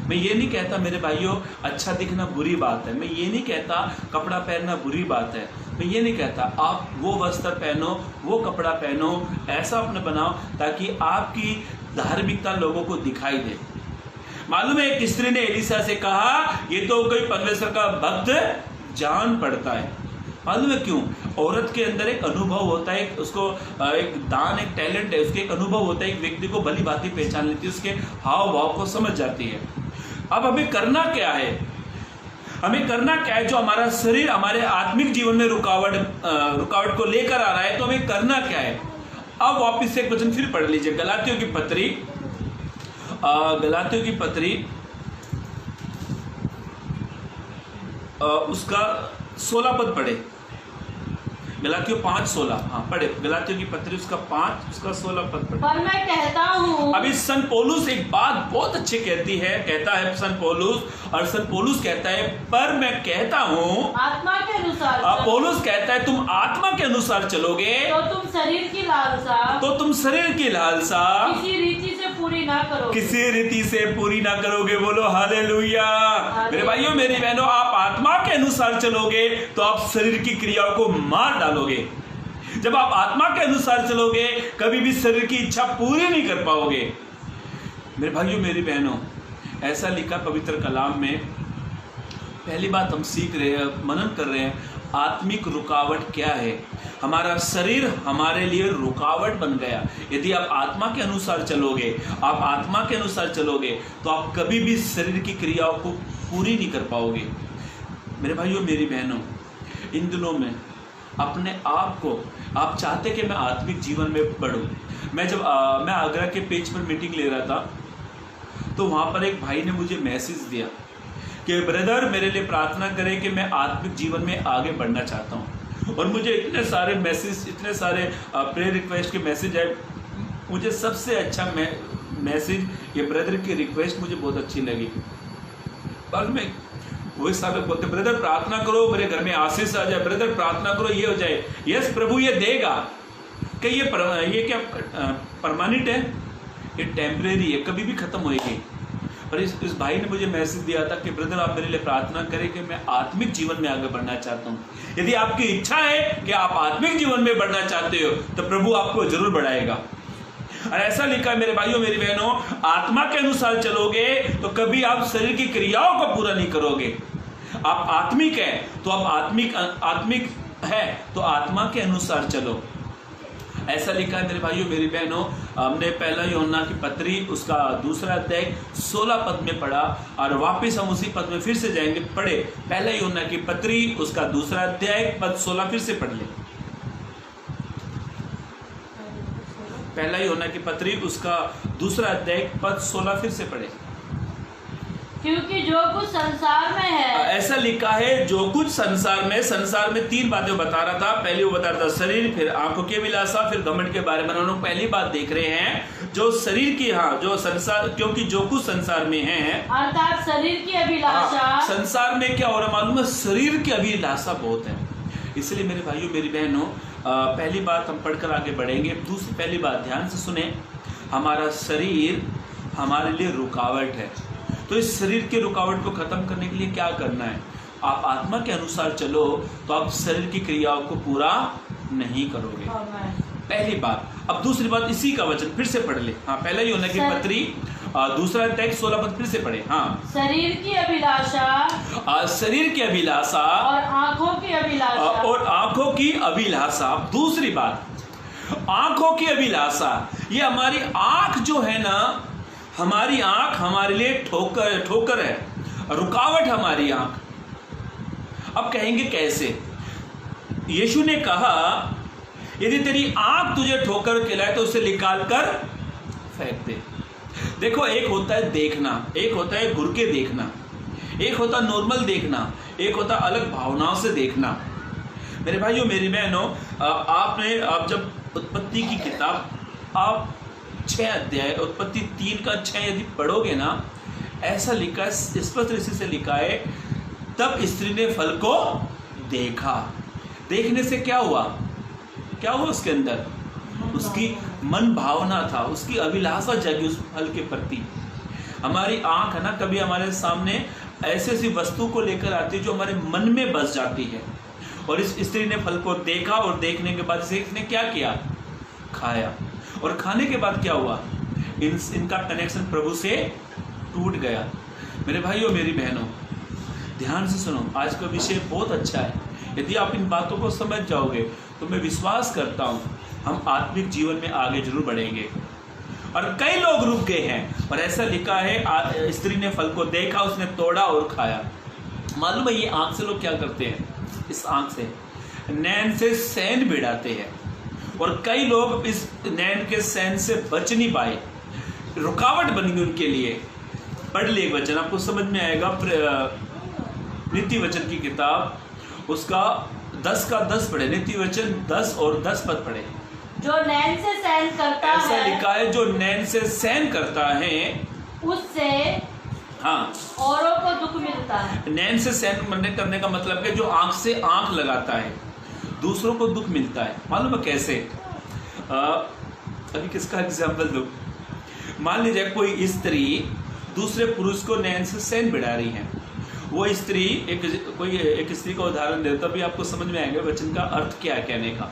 मैं ये नहीं कहता मेरे भाइयों अच्छा दिखना बुरी बात है, मैं ये नहीं कहता कपड़ा पहनना बुरी बात है, मैं ये नहीं कहता आप वो वस्त्र पहनो, वो कपड़ा पहनो, ऐसा अपने बनाओ ताकि आपकी धार्मिकता लोगों को दिखाई दे। मालूम है एक स्त्री ने एलिसा से कहा ये तो कोई परमेश्वर का भक्त जान पड़ता है। मालूम है क्यों? औरत के अंदर एक अनुभव होता है, उसको एक दान, एक टैलेंट है, उसके एक अनुभव होता है, एक व्यक्ति को भली भांति पहचान लेती है, उसके हाव भाव को समझ जाती है। अब हमें करना क्या है? हमें करना क्या है? जो हमारा शरीर हमारे आत्मिक जीवन में रुकावट को लेकर आ रहा है, तो हमें करना क्या है? अब वापिस से एक वचन फिर पढ़ लीजिए, गलातियों की पत्री उसका 16 पद पढ़े, गलातियों 5:16। हाँ पढ़े, गलातियों की पत्री उसका 5 उसका 16 पद पढ़े। पर मैं कहता हूँ, अभी सन पौलुस एक बात बहुत अच्छी कहता है सन पौलुस कहता है, पर मैं कहता हूँ आत्मा के अनुसार। पौलुस कहता है तुम आत्मा के अनुसार चलोगे तो तुम शरीर की लालसा किसी रीति से पूरी ना करोगे। बोलो हालेलुया। मेरे भाइयों मेरी बहनों, आप आत्मा के अनुसार चलोगे तो आप शरीर की क्रियाओं को मार डालोगे। जब आप आत्मा के अनुसार चलोगे कभी भी शरीर की इच्छा पूरी नहीं कर पाओगे। मेरे भाइयों मेरी बहनों, ऐसा लिखा पवित्र कलाम में। पहली बात हम सीख रहे हैं, मनन कर रहे हैं, आत्मिक रुकावट क्या है। हमारा शरीर हमारे लिए रुकावट बन गया। यदि आप आत्मा के अनुसार चलोगे, तो आप कभी भी शरीर की क्रियाओं को पूरी नहीं कर पाओगे। मेरे भाइयों मेरी बहनों, इन दिनों में अपने आप को आप चाहते कि मैं आत्मिक जीवन में बढ़ूं। मैं आगरा के पेज पर मीटिंग ले रहा था, तो वहाँ पर एक भाई ने मुझे मैसेज दिया कि ब्रदर मेरे लिए प्रार्थना करें कि मैं आत्मिक जीवन में आगे बढ़ना चाहता हूँ। और मुझे इतने सारे प्रेयर रिक्वेस्ट के मैसेज आए। मुझे सबसे अच्छा मैसेज ये ब्रदर की रिक्वेस्ट मुझे बहुत अच्छी लगी। बाद में वही सारे बोलते, ब्रदर प्रार्थना करो मेरे घर में आशीष आ जाए, ब्रदर प्रार्थना करो ये हो जाए। यस प्रभु ये देगा। कि ये क्या परमानेंट है? ये टेम्परेरी है, कभी भी खत्म होएगी। और इस भाई ने मुझे मैसेज दिया था कि ब्रदर आप मेरे लिए प्रार्थना करें कि मैं आत्मिक जीवन में आगे बढ़ना चाहता हूँ। यदि आपकी इच्छा है कि आप आत्मिक जीवन में बढ़ना चाहते हो तो प्रभु आपको जरूर बढ़ाएगा। और ऐसा लिखा है मेरे भाइयों मेरी बहनों, आत्मा के अनुसार चलोगे तो कभी आप शरीर की क्रियाओं को पूरा नहीं करोगे। आप आत्मिक है तो आप आत्मिक है तो आत्मा के अनुसार चलो। ऐसा लिखा है मेरे भाइयों मेरी बहनों। हमने पहला यूहन्ना की पत्री उसका 2 अध्याय 16 पद में पढ़ा, और वापस हम उसी पद में फिर से जाएंगे। पढ़े पहला यूहन्ना की पत्री उसका 2 अध्याय पद 16 फिर से पढ़ ले। पहला यूहन्ना की पत्री उसका 2 अध्याय पद 16 फिर से पढ़े। क्योंकि जो कुछ संसार में है, ऐसा लिखा है जो कुछ संसार में 3 बातें बता रहा था। पहले वो बता रहा था शरीर, फिर आंखों की अभिलाषा, फिर घमंड के बारे में हम लोग पहली बात देख रहे हैं जो शरीर की, जो संसार, क्योंकि जो कुछ संसार में है अर्थात शरीर की अभिलाषा। संसार में क्या हो रहा मालूम है? शरीर की अभिलाषा बहुत है। इसलिए मेरे भाइयों मेरी बहनों, पहली बात हम पढ़कर आगे बढ़ेंगे। पहली बात ध्यान से सुने, हमारा शरीर हमारे लिए रुकावट है। तो इस शरीर के रुकावट को खत्म करने के लिए क्या करना है? आप आत्मा के अनुसार चलो तो आप शरीर की क्रियाओं को पूरा नहीं करोगे। पहली बात। अब दूसरी बात, इसी का वचन फिर से पढ़ ले। हाँ, पहला यूहन्ना की पत्री 2 अध्याय 16 पद फिर से पढ़े। हाँ, शरीर की अभिलाषा और आंखों की अभिलाषा। दूसरी बात, आंखों की अभिलाषा। ये हमारी आंख जो है ना, हमारी आंख हमारे लिए ठोकर है, रुकावट हमारी आंख। अब कहेंगे कैसे? यीशु ने कहा यदि तेरी आंख तुझे ठोकर खिलाए तो उसे निकाल कर फेंक दे। देखो, एक होता है देखना, एक होता है घुर के देखना, एक होता नॉर्मल देखना, एक होता अलग भावनाओं से देखना। मेरे भाइयों मेरी बहनों, आप जब उत्पत्ति की किताब आप 6 अध्याय उत्पत्ति 3 का 6 यदि पढ़ोगे ना, ऐसा लिखा है, स्पष्ट रीति से लिखा है, तब स्त्री ने फल को देखा। देखने से क्या हुआ उसके अंदर? उसकी मन भावना था, उसकी अभिलाषा जगी उस फल के प्रति। हमारी आंख है ना, कभी हमारे सामने ऐसी वस्तु को लेकर आती है जो हमारे मन में बस जाती है। और इस स्त्री ने फल को देखा और देखने के बाद इसने क्या किया? खाया। और खाने के बाद क्या हुआ? इनका कनेक्शन प्रभु से टूट गया। मेरे भाइयों मेरी बहनों, ध्यान से सुनो, आज का विषय बहुत अच्छा है। यदि आप इन बातों को समझ जाओगे तो मैं विश्वास करता हूँ हम आत्मिक जीवन में आगे जरूर बढ़ेंगे। और कई लोग रुक गए हैं, और ऐसा लिखा है स्त्री ने फल को देखा, उसने तोड़ा और खाया। मालूम है ये आंख से लोग क्या करते हैं? इस आंख से नैन से सैन भिड़ाते हैं, और कई लोग इस नैन के सैन से बच नहीं पाए, रुकावट बन गई उनके लिए। पढ़ लिए वचन, आपको समझ में आएगा। नीति वचन की किताब उसका 10 का 10 पढ़े, नीति वचन 10 और 10 पद पढ़े। जो नैन से सहन करता ऐसा है, लिखा है जो नैन से सहन करता है उससे हाँ औरों को दुख मिलता है। नैन से सहन करने का मतलब है जो आंख से आंख लगाता है, दूसरों को दुख मिलता है। मालूम है कैसे? अभी किसका एग्जाम्पल दो। मान लीजिए कोई स्त्री दूसरे पुरुष को नैन से सहन भिड़ा रही है। वो स्त्री एक स्त्री का उदाहरण दे, तभी आपको समझ में आएगा वचन का अर्थ क्या है कहने का।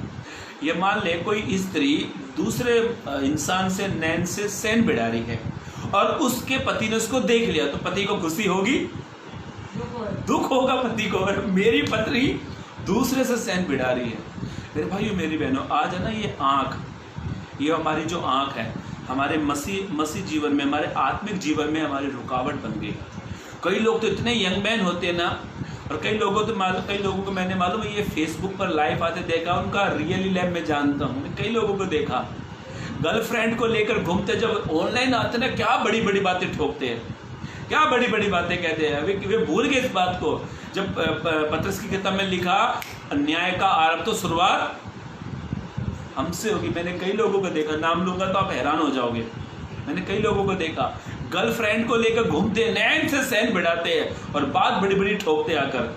ये मान ले कोई स्त्री दूसरे इंसान से नैन से सहन भिड़ा रही है, और उसके पति ने उसको देख लिया, तो पति को खुशी होगी? दुख होगा पति को। मेरी पत्नी दूसरे से सहन भिड़ा रही है। मेरे भाइयों मेरी बहनों, आज है ना ये आँख, ये हमारी जो आँख है, हमारे मसीह जीवन में, हमारे आत्मिक जीवन में हमारी रुकावट बन गई। कई लोग तो इतने यंग मैन होते हैं ना, और कई लोगों को मैंने मालूम है ये फेसबुक पर लाइव आते देखा, उनका रियली लाइफ में जानता हूँ। कई लोगों को देखा गर्लफ्रेंड को लेकर घूमते, जब ऑनलाइन आते ना क्या बड़ी बड़ी बातें ठोकते हैं, क्या बड़ी बड़ी बातें कहते हैं। वे भूल गए इस बात को। जब पत्रस की किताब में लिखा अन्याय का आरंभ तो शुरुआत हमसे होगी। मैंने कई लोगों को देखा, नाम लूंगा तो आप हैरान हो जाओगे। मैंने कई लोगों को देखा गर्लफ्रेंड को लेकर घूमते, नैन से सहन भिड़ाते हैं, और बात बड़ी बड़ी ठोकते आकर,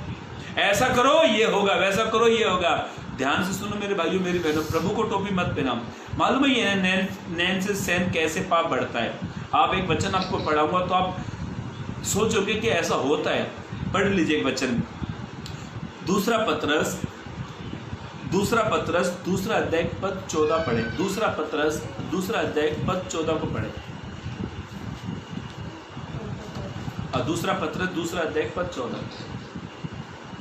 ऐसा करो ये होगा, वैसा करो ये होगा। ध्यान से सुनो मेरे भाइयों मेरी बहनों, प्रभु को टोपी मत पहनाओ। मालूम है ये नैन से सहन कैसे पाप बढ़ता है? आप एक वचन आपको पढ़ाऊंगा तो आप सोचोगे कि ऐसा होता है। पढ़ लीजिए एक वचन, दूसरा पत्रस दूसरा अध्याय पद 14 पढ़े। दूसरा पत्रस दूसरा अध्याय पद 14 को पढ़े। दूसरा पत्रस दूसरा अध्याय पद 14।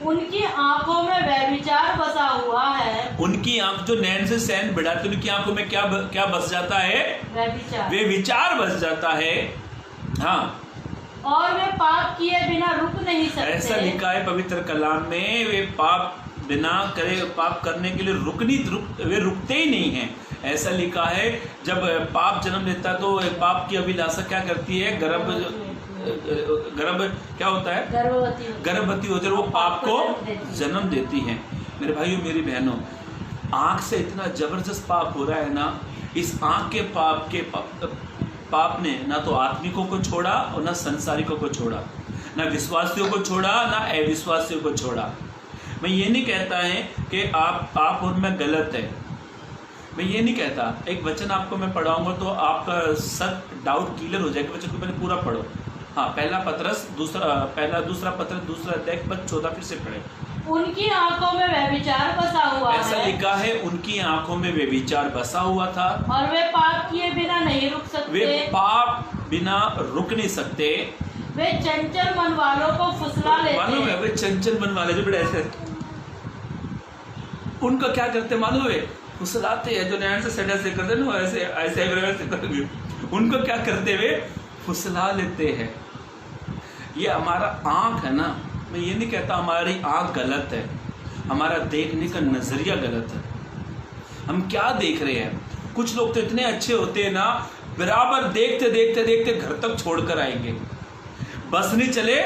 उनकी आंखों में व्यभिचार बसा हुआ है। उनकी आंख जो नैन से सहन भिड़ाती, उनकी आंखों में क्या बस जाता है? व्यभिचार बस जाता है। हाँ, और वे पाप किए बिना रुक नहीं सकते। ऐसा लिखा है पवित्र कलाम में, वे पाप करने के लिए वे रुकते ही नहीं हैं। ऐसा लिखा है जब पाप जन्म लेता है तो पाप की अभिलाषा क्या करती है? गर्भ क्या होता है? गर्भवती होती है, वो पाप को जन्म देती है। मेरे भाइयों मेरी बहनों, आंख से इतना जबरदस्त पाप हो रहा है ना, इस आंख के पाप ने ना तो आत्मिकों को छोड़ा और ना संसारिकों को छोड़ा, ना विश्वासियों को छोड़ा ना अविश्वासियों को छोड़ा। मैं ये नहीं कहता है कि आप और मैं गलत है, मैं ये नहीं कहता। एक वचन आपको मैं पढ़ाऊंगा तो आपका सब डाउट क्लियर हो जाएगा। वचन को मैंने पूरा पढ़ो। हाँ, दूसरा पत्रस दूसरा अध्याय पद 14 फिर से पढ़े। उनकी आंखों में व्यभिचार बसा हुआ है। ऐसा लिखा है उनकी आंखों में व्यभिचार बसा हुआ था, और वे पाप किए बिना नहीं रुक सकते। वे पाप बिना रुक नहीं सकते। वे चंचल मन वालों को फुसला लेते। मालूम है वे चंचल मन वाले जो बड़े ऐसे, उनका क्या करते मालूम है? फुसलाते हैं। जो नैन से सड़ा से करते ना, ऐसे ऐसे करेंगे। उनको क्या करते हुए फुसला लेते हैं। ये हमारा आँख है ना, मैं ये नहीं कहता हमारी आँख गलत है, हमारा देखने का नजरिया गलत है। हम क्या देख रहे हैं? कुछ लोग तो इतने अच्छे होते हैं ना, बराबर देखते देखते देखते घर तक छोड़कर आएंगे। बस नहीं चले,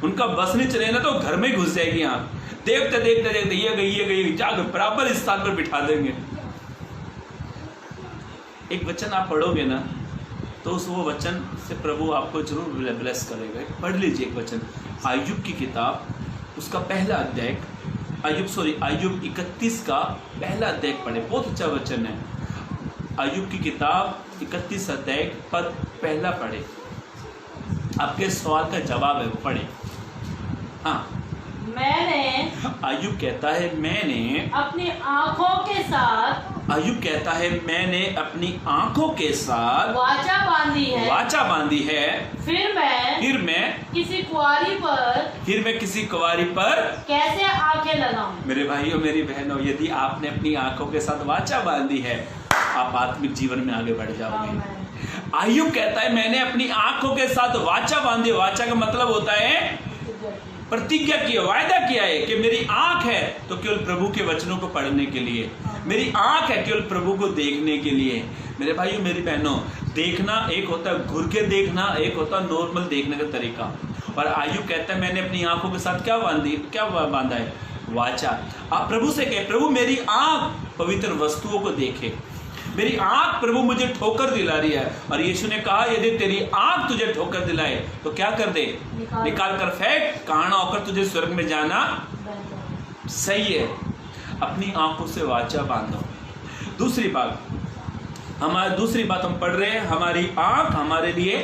उनका बस नहीं चले ना तो घर में घुस जाएगी आँख। देखते देखते देखते ये गई जाकर बराबर इस स्थान पर बिठा देंगे। एक वचन आप पढ़ोगे ना तो उस वो वचन से प्रभु आपको जरूर ब्लेस करेगा। पढ़ लीजिए एक वचन, अय्यूब की किताब उसका पहला अध्याय, अय्यूब 31 का पहला अध्याय पढ़े, बहुत अच्छा वचन है। अय्यूब की किताब 31 अध्याय पद पहला पढ़े, आपके सवाल का जवाब है, पढ़े। हाँ, मैंने अय्यूब कहता है मैंने अपनी आंखों के साथ अय्यूब कहता है मैंने अपनी आंखों के साथ वाचा बांधी है। फिर मैं किसी कुंवारी पर कैसे आंखें लगाऊं। मेरे भाइयों मेरी बहनों, यदि आपने अपनी आंखों के साथ वाचा बांधी है, आप आत्मिक जीवन में आगे बढ़ जाओगे। अय्यूब कहता है मैंने अपनी आंखों के साथ वाचा बांधी। वाचा का मतलब होता है प्रतिज्ञा किया, वायदा किया है कि मेरी आंख है तो केवल प्रभु के वचनों को पढ़ने के लिए, मेरी आंख है केवल प्रभु को देखने के लिए। मेरे भाइयों मेरी बहनों, देखना एक होता है घुर के देखना, एक होता है नॉर्मल देखने का तरीका। और अय्यूब कहता है मैंने अपनी आंखों के साथ क्या बांधा है, वाचा। आप प्रभु से कहे प्रभु मेरी आंख पवित्र वस्तुओं को देखे, मेरी आंख प्रभु मुझे ठोकर दिला रही है। और यीशु ने कहा यदि तेरी आंख तुझे ठोकर दिलाए तो क्या कर दे, निकाल कर फेंक, काना होकर तुझे स्वर्ग में जाना सही है। अपनी आंखों से वाचा बांधो। दूसरी बात हम पढ़ रहे हैं, हमारी आंख हमारे लिए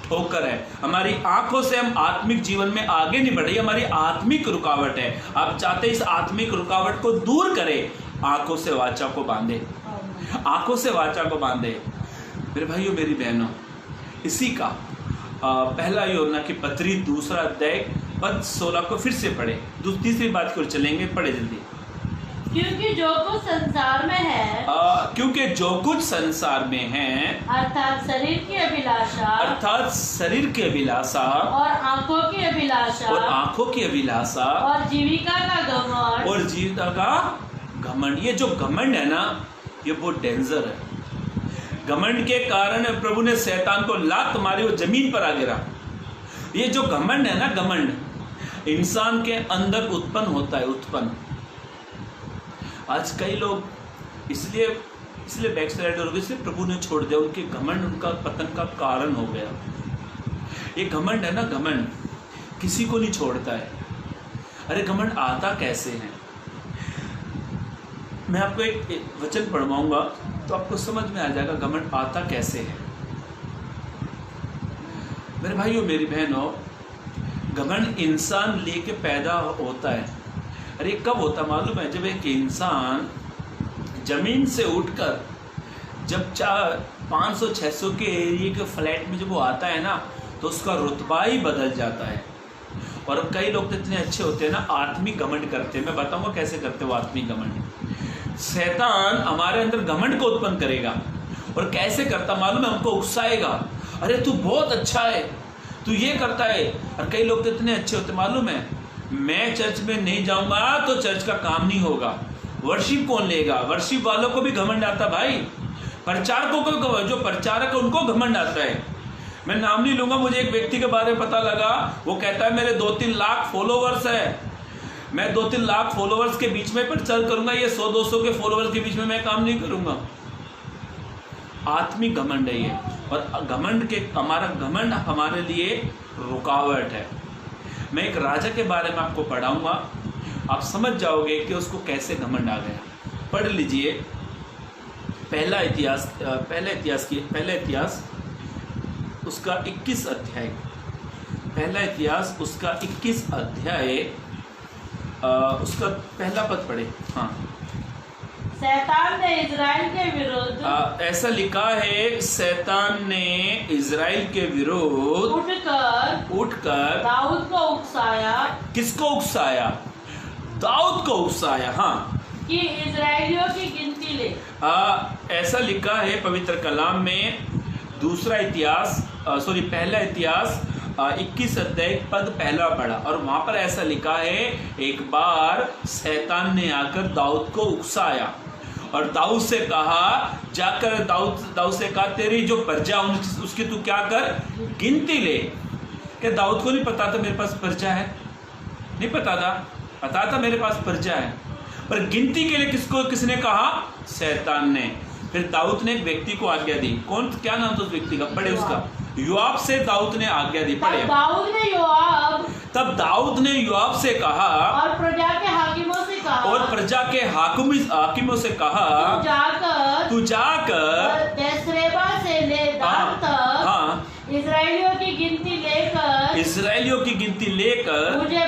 ठोकर है। हमारी आंखों से हम आत्मिक जीवन में आगे नहीं बढ़े, हमारी आत्मिक रुकावट है। आप चाहते इस आत्मिक रुकावट को दूर करें, आंखों से वाचा को बांधे, आंखों से वाचा को बांधे। मेरे भाइयों मेरी बहनों, इसी का पहला यूहन्ना की पत्री 2 अध्याय पद 16 को फिर से पढ़े। तीसरी बात को चलेंगे, पढ़े जल्दी। क्योंकि जो कुछ संसार में है अर्थात शरीर की अभिलाषा और आंखों की अभिलाषा और जीविका का घमंड। ये जो घमंड है ना, ये बहुत डेंजर है। घमंड के कारण प्रभु ने शैतान को लात मारी, वो जमीन पर आ गिरा। ये जो घमंड है ना, घमंड इंसान के अंदर उत्पन्न होता है, उत्पन्न। आज कई लोग इसलिए बैकस्लाइडर हो गए, इसलिए प्रभु ने छोड़ दिया। उनके घमंड उनका पतन का कारण हो गया। ये घमंड है ना, घमंड किसी को नहीं छोड़ता है। अरे घमंड आता कैसे है? मैं आपको एक वचन पढ़वाऊंगा तो आपको समझ में आ जाएगा घमंड आता कैसे है। मेरे भाइयों मेरी बहनों, घमंड इंसान लेके पैदा होता है। अरे कब होता मालूम है? जब एक इंसान जमीन से उठकर जब 500-600 के एरिया के फ्लैट में जब वो आता है ना, तो उसका रुतबा ही बदल जाता है। और कई लोग तो इतने अच्छे होते हैं ना, आत्मिक घमंड करते हैं। मैं बताऊंगा कैसे करते हो आत्मिक घमंड। शैतान हमारे अंदर घमंड को उत्पन्न करेगा। और कैसे करता मालूम है? हमको उकसाएगा, अरे तू बहुत अच्छा है, तू ये करता है। और कई लोग तो इतने अच्छे होते मालूम है, मैं चर्च में नहीं जाऊंगा तो चर्च का काम नहीं होगा, वर्शिप कौन लेगा। वर्शिप वालों को भी घमंड आता भाई, प्रचारकों को, जो प्रचारक है उनको घमंड आता है। मैं नाम नहीं लूंगा, मुझे एक व्यक्ति के बारे में पता लगा, वो कहता है मेरे 2-3 लाख फॉलोवर्स है, मैं 2-3 लाख फॉलोवर्स के बीच में प्रचार करूंगा, ये 100-200 के फॉलोवर्स के बीच में मैं काम नहीं करूंगा। आत्मिक घमंड है ये। और घमंड हमारे लिए रुकावट है। मैं एक राजा के बारे में आपको पढ़ाऊंगा, आप समझ जाओगे कि उसको कैसे घमंड आ गया। पढ़ लीजिए पहला इतिहास उसका 21 अध्याय। पहला इतिहास उसका 21 अध्याय उसका पहला पद पढ़े। हाँ, शैतान ने इजराइल के विरुद्ध, ऐसा लिखा है, शैतान ने इजराइल के विरुद्ध उठकर दाऊद को उकसाया। किसको उकसाया? दाऊद को उकसाया। हाँ, कि इजराइलियों की गिनती ले। ऐसा लिखा है पवित्र कलाम में। पहला इतिहास 21 अध्याय पद पहला पढ़ा, और वहां पर ऐसा लिखा है, एक बार शैतान ने आकर दाऊद को उकसाया और दाऊद से कहा, जाकर दाऊद से कहा, तेरी जो प्रजा उसकी तू क्या कर, गिनती ले। क्या दाऊद को नहीं पता था मेरे पास प्रजा है? नहीं पता था मेरे पास प्रजा है, पर गिनती के लिए किसने कहा? शैतान ने। फिर दाऊद ने एक व्यक्ति को आज्ञा दी। कौन, क्या नाम था उस व्यक्ति का? पढ़े उसका। योआब से दाऊद ने आज्ञा दी। पढ़े। तब दाऊद ने योआब से कहा और प्रजा के हाकिमों से कहा, तू जाकर बेर्शेबा से ले दान तक इजराइलियों की गिनती लेकर, इजराइलियों की गिनती लेकर मुझे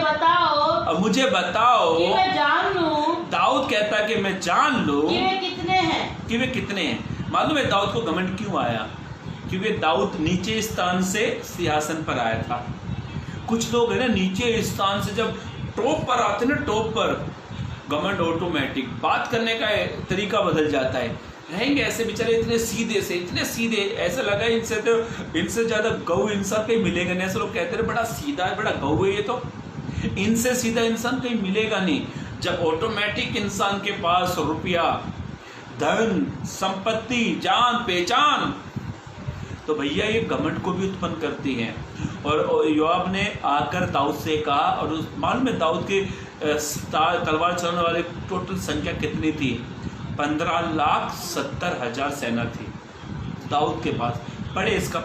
बताओ कि मैं जान लूं, दाऊद कहता है कि मैं जान लूं कि वे कितने हैं। मालूम है दाऊद को घमंड क्यों आया? क्योंकि दाऊद नीचे स्थान से सिंहासन पर आया था। कुछ लोग है ना, नीचे स्थान से जब टॉप पर आते ना, टॉप पर, घमंड ऑटोमेटिक बात करने का तरीका बदल जाता है। रहेंगे ऐसे बेचारे इतने सीधे, ऐसा लगा इनसे ज्यादा गऊ इंसान कहीं मिलेगा नहीं। ऐसे लोग कहते हैं बड़ा सीधा है, बड़ा गऊ है ये तो, इनसे सीधा इंसान कहीं मिलेगा नहीं। जब ऑटोमेटिक इंसान के पास रुपया, धन, संपत्ति, जान पहचान, तो भैया ये घमंड को भी उत्पन्न करती है। और योआब ने आकर दाऊद से कहा, और मालूम है दाऊद के तलवार चलाने वाले टोटल संख्या कितनी थी? 15,70,000 सेना थी दाऊद के पास। पढ़े इसका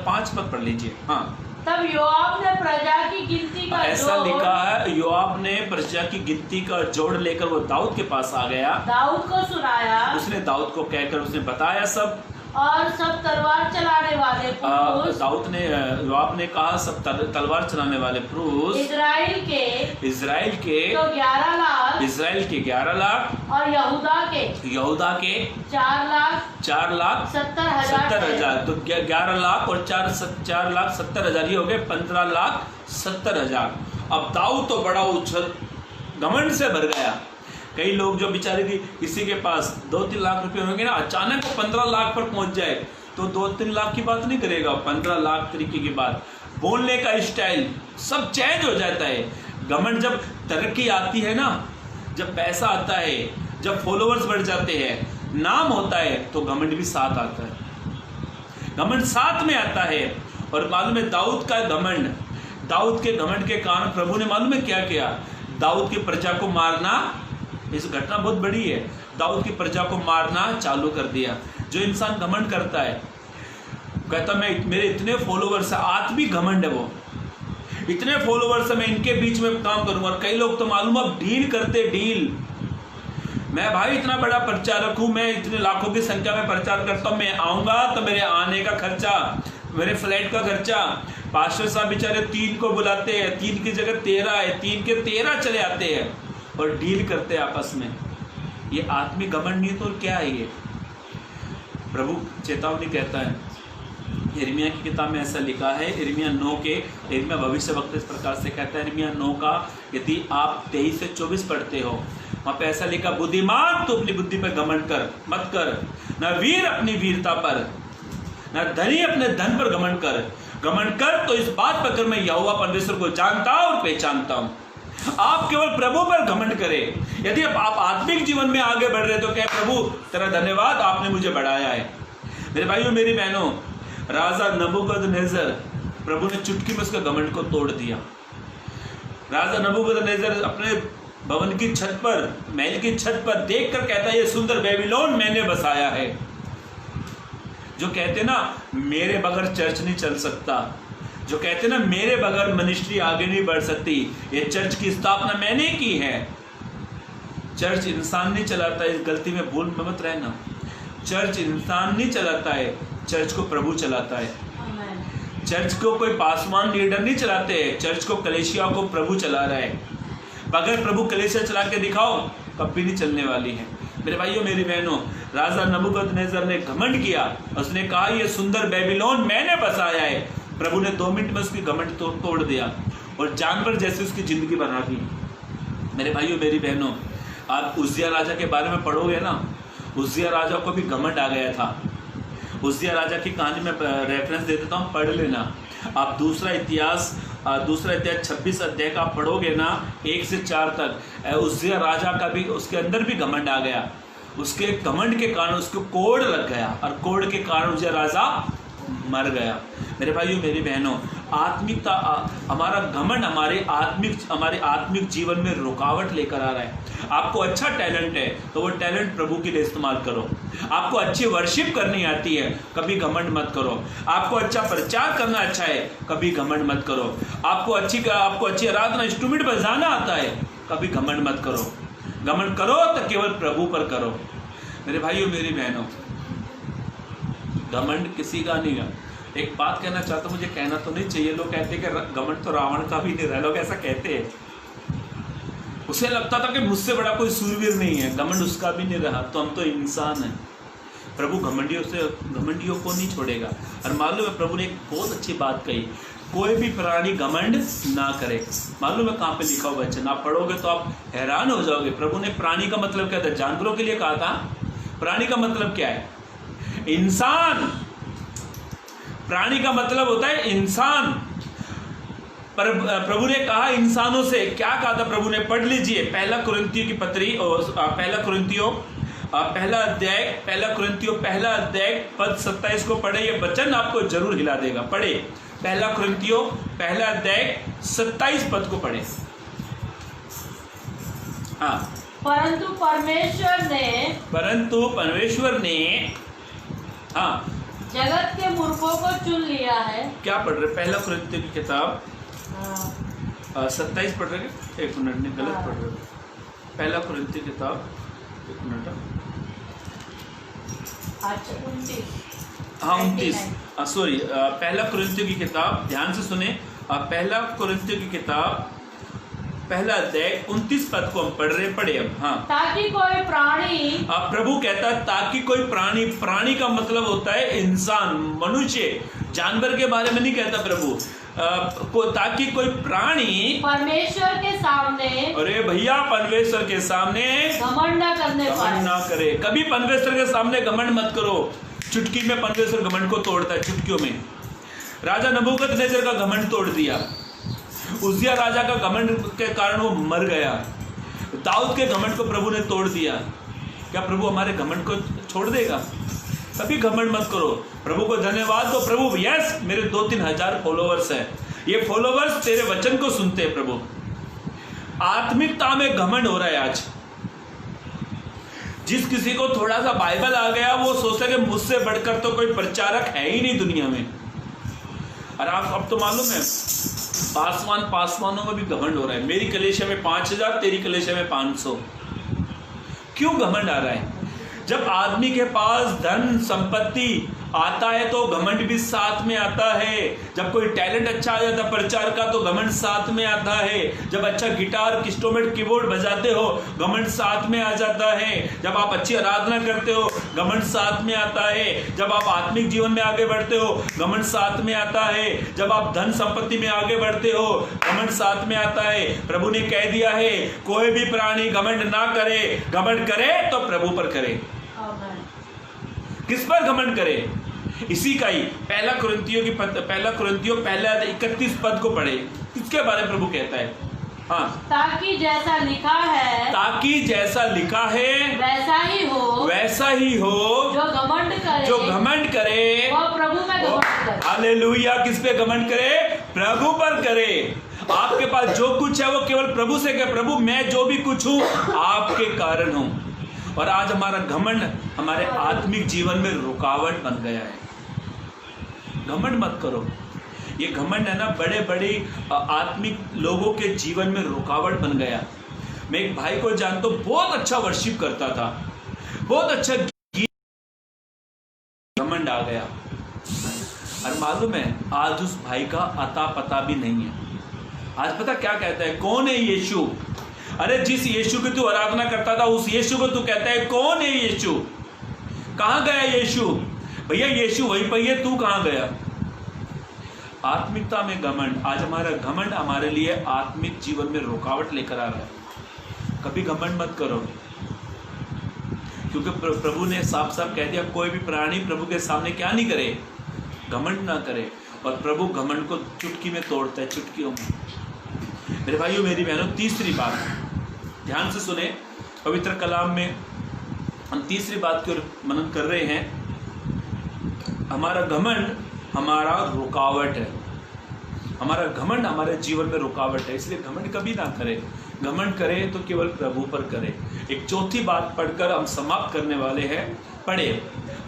5 पद पढ़ लीजिए। हाँ, तब योआब ने प्रजा की गिनती का ऐसा लिखा है, योआब ने प्रजा की गिनती का जोड़ लेकर वो दाऊद के पास आ गया, दाऊद को सुनाया, उसने दाऊद को कहकर उसने बताया सब, और सब तलवार चलाने वाले पुरुष, योआब ने कहा सब तलवार चलाने वाले पुरुष इजराइल के तो 11 लाख, इजराइल के 11 लाख, और यहूदा के 4,70,000। तो 11 लाख और 4,70,000 ये हो गए 15,70,000। अब दाऊद तो बड़ा उछल घमंड से भर गया। कई लोग जो बेचारे की किसी के पास 2-3 लाख रुपए होंगे ना, अचानक वो 15 लाख पर पहुंच जाए तो 2-3 लाख की बात नहीं करेगा, 15 लाख तरीके की बात, बोलने का स्टाइल सब चेंज हो जाता है। घमंड जब तरक्की आती है ना, जब पैसा आता है, जब फॉलोअर्स बढ़ जाते हैं, नाम होता है, तो घमंड भी साथ आता है, घमंड साथ में आता है। और मालूम है दाऊद का घमंड, दाऊद के घमंड के कारण प्रभु ने मालूम है क्या किया? दाऊद की प्रजा को मारना, इस घटना बहुत बड़ी है, दाऊद की प्रजा को मारना चालू कर दिया। जो इंसान घमंड करता है, कहता मैं मेरे इतने फॉलोवर्स है, आत्मिक घमंड है वो, इतने फॉलोवर्स है, मैं इनके बीच में काम करूंगा। और कई लोग तो मालूम अब डील करते, डील, मैं भाई इतना बड़ा प्रचारक हूं, मैं इतने लाखों की संख्या में प्रचार करता हूं, मैं आऊंगा तो मेरे आने का खर्चा, मेरे फ्लाइट का खर्चा, पास्टर साहब बेचारे 3 को बुलाते हैं, 3 की जगह 13 है, 3 के 13 चले आते हैं और डील करते हैं आपस में। ये आत्मिक घमंड नहीं तो क्या है ये? प्रभु चेतावनी कहता है, यिर्मयाह की किताब में ऐसा लिखा है, यिर्मयाह भविष्यवक्ता इस प्रकार से कहता है, यिर्मयाह 9 का यदि आप 23 से 24 पढ़ते हो, वहां पे ऐसा लिखा, बुद्धिमान तो अपनी बुद्धि पर घमंड मत कर, न वीर अपनी वीरता पर, न धनी अपने धन पर घमंड कर तो इस बात पर कर मैं यहोवा परमेश्वर को जानता और पहचानता हूं। आप केवल प्रभु पर घमंड करें। यदि आप आत्मिक जीवन में आगे बढ़ रहे तो क्या प्रभु तेरा धन्यवाद, आपने मुझे बढ़ाया है। मेरे भाइयों मेरी बहनों, राजा नबूकदनेस्सर, प्रभु ने चुटकी में उसका घमंड को तोड़ दिया। राजा नबूकदनेस्सर अपने भवन की छत पर, महल की छत पर देखकर कहता है, ये सुंदर बेबीलोन मैंने बसाया है। जो कहते ना मेरे बगैर चर्च नहीं चल सकता, जो कहते ना मेरे बगैर मिनिस्ट्री आगे नहीं बढ़ सकती, ये चर्च की स्थापना मैंने की है। चर्च इंसान नहीं चलाता, इस गलती में भूल में मत रहना। चर्च इंसान नहीं चलाता है, चर्च को प्रभु चलाता है। चर्च को कोई पासवान लीडर नहीं चलाते हैं, चर्च को कलीसिया को प्रभु चला रहा है। अगर प्रभु कलीसिया चला के दिखाओ, कभी नहीं चलने वाली है। मेरे भाइयों मेरी बहनों, राजा नबूकदनेस्सर ने घमंड किया, उसने कहा ये सुंदर बेबीलोन मैंने बसाया है। प्रभु ने 2 मिनट में उसकी घमंड तोड़ दिया और जानवर जैसे उसकी जिंदगी बना दी। मेरे भाइयों मेरी बहनों, आप उज्जिया राजा के बारे में पढ़ोगे ना, उज्जिया राजा को भी घमंड आ गया था। उज्जिया राजा की कहानी में रेफरेंस दे देता हूँ, पढ़ लेना। आप दूसरा इतिहास 26 अध्याय का पढ़ोगे ना 1 से 4 तक, उज्जिया राजा का भी, उसके अंदर भी घमंड आ गया। उसके घमंड के कारण उसको कोड़ लग गया और कोड़ के कारण उज्जिया राजा मर गया। मेरे भाइयों मेरी बहनों, आत्मिकता, हमारा घमंड हमारे आत्मिक जीवन में रुकावट लेकर आ रहा है। आपको अच्छा टैलेंट है तो वो टैलेंट प्रभु के लिए इस्तेमाल करो। आपको अच्छी वर्शिप करनी आती है, कभी घमंड मत करो। आपको अच्छा प्रचार करना अच्छा है, कभी घमंड मत करो। आपको अच्छी आराधना इंस्ट्रूमेंट बजाना आता है, कभी घमंड मत करो। घमंड करो तो केवल प्रभु पर करो। मेरे भाइयों मेरी बहनों, घमंड किसी का नहीं है। एक बात कहना चाहता हूँ, मुझे कहना तो नहीं चाहिए, लोग कहते हैं कि घमंड तो रावण का भी नहीं रहा, लोग ऐसा कहते हैं। उसे लगता था कि मुझसे बड़ा कोई सूरवीर नहीं है, घमंड उसका भी नहीं रहा। तो हम तो इंसान हैं, प्रभु घमंडियों को नहीं छोड़ेगा। और मालूम है प्रभु ने एक बहुत अच्छी बात कही, कोई भी प्राणी घमंड ना करे। मालूम है कहाँ पे लिखा हुआ वचन, आप पढ़ोगे तो आप हैरान हो जाओगे। प्रभु ने प्राणी का मतलब क्या था, जानवरों के लिए कहा था। प्राणी का मतलब क्या है, इंसान। प्राणी का मतलब होता है इंसान। पर प्रभु ने कहा इंसानों से, क्या कहा था प्रभु ने, पढ़ लीजिए पहला कुरिन्थियों की पत्री, पहला कुरिन्थियों पहला अध्याय पद 27 को पढ़े। ये वचन आपको जरूर हिला देगा। पढ़े पहला कुरिन्थियों पहला अध्याय 27 पद को पढ़े। हाँ, परंतु परमेश्वर ने हाँ जगत के मूर्खों को चुन लिया है। क्या पढ़ रहे, पहला कुरिन्थियों की किताब 27 पढ़ रहे, एक मिनट नहीं गलत पढ़ रहे, पहला कुरिन्थियों किताब, एक मिनट, अच्छा 29, हाँ 29, सॉरी, पहला कुरिन्थियों की किताब, ध्यान से सुने, पहला कुरिन्थियों की किताब पहला अध्याय 29 पद को हम पढ़ रहे, पढ़े अब। हाँ, ताकि कोई प्राणी, प्रभु कहता है ताकि कोई प्राणी, प्राणी का मतलब होता है इंसान, मनुष्य, जानवर के बारे में नहीं कहता प्रभु, ताकि कोई प्राणी परमेश्वर के सामने, अरे भैया परमेश्वर के सामने घमंड ना करे। कभी परमेश्वर के सामने घमंड मत करो। चुटकी में परमेश्वर घमंड को तोड़ता है, चुटकियों में। राजा नबूकदनेस्सर का घमंड तोड़ दिया, उज्जिया राजा का घमंड के कारण वो मर गया, दाऊद के घमंड को प्रभु ने तोड़ दिया। क्या प्रभु हमारे घमंड को छोड़ देगा? कभी घमंड मत करो। प्रभु को धन्यवाद दो, प्रभु यस मेरे 2-3 हजार फॉलोवर्स हैं, ये फॉलोवर्स तेरे वचन को सुनते हैं। प्रभु आत्मिकता में घमंड हो रहा है आज। जिस किसी को थोड़ा सा बाइबल आ गया वो सोचता है कि मुझसे बढ़कर तो कोई प्रचारक है ही नहीं दुनिया में। और आप अब तो मालूम है पासवानों में भी घमंड हो रहा है। मेरी कलेशा में 5000, तेरी कलेशा में 500। क्यों घमंड आ रहा है? जब आदमी के पास धन संपत्ति आता है तो घमंड भी साथ में आता है। जब कोई टैलेंट अच्छा आ जाता है प्रचार का तो घमंड साथ में आता है। जब अच्छा गिटार, इंस्ट्रूमेंट, कीबोर्ड बजाते हो घमंड साथ में आ जाता है। जब आप अच्छी आराधना करते हो घमंड साथ में आता है। जब आप आत्मिक जीवन में आगे बढ़ते हो घमंड साथ में आता है। जब आप धन संपत्ति में आगे बढ़ते हो घमंड साथ में आता है। प्रभु ने कह दिया है कोई भी प्राणी घमंड ना करे, घमंड करे तो प्रभु पर करे। किस पर घमंड करे? इसी का ही पहला कुरिन्थियों पहला 31 पद को पढ़े। इसके बारे में प्रभु कहता है, हाँ, ताकि जैसा लिखा है वैसा ही हो जो घमंड करे वो प्रभु में घमंड करे। हालेलुया। किस पे घमंड करे? प्रभु पर करे। आपके पास जो कुछ है वो केवल प्रभु से कहे, प्रभु मैं जो भी कुछ हूं आपके कारण हूं। और आज हमारा घमंड हमारे आत्मिक जीवन में रुकावट बन गया है। घमंड मत करो। ये घमंड है ना बड़े बड़े आत्मिक लोगों के जीवन में रुकावट बन गया। मैं एक भाई को जानता हूं, बहुत अच्छा वर्शिप करता था, बहुत अच्छा गीत, घमंड आ गया। और मालूम है आज उस भाई का अता पता भी नहीं है। आज पता क्या कहता है, कौन है यीशु? अरे जिस यीशु की तू आराधना करता था उस यीशु को तू कहता है कौन है यीशु? कहां गया यीशु? भैया यीशु वहीं पर है, तू कहां गया? आत्मिकता में घमंड। आज हमारा घमंड हमारे लिए आत्मिक जीवन में रुकावट लेकर आ रहा है। कभी घमंड मत करो, क्योंकि प्रभु ने साफ साफ कह दिया कोई भी प्राणी प्रभु के सामने क्या नहीं करे, घमंड ना करे। और प्रभु घमंड को चुटकी में तोड़ता है, चुटकियों में। मेरे भाइयों मेरी बहनों, तीसरी बात ध्यान से सुने। पवित्र कलाम में हम तीसरी बात की ओर मनन कर रहे हैं। हमारा घमंड हमारा रुकावट है। हमारा घमंड हमारे जीवन में रुकावट है, इसलिए घमंड कभी ना करे। घमंड करे तो केवल प्रभु पर करे। एक चौथी बात पढ़कर हम समाप्त करने वाले हैं। पढ़े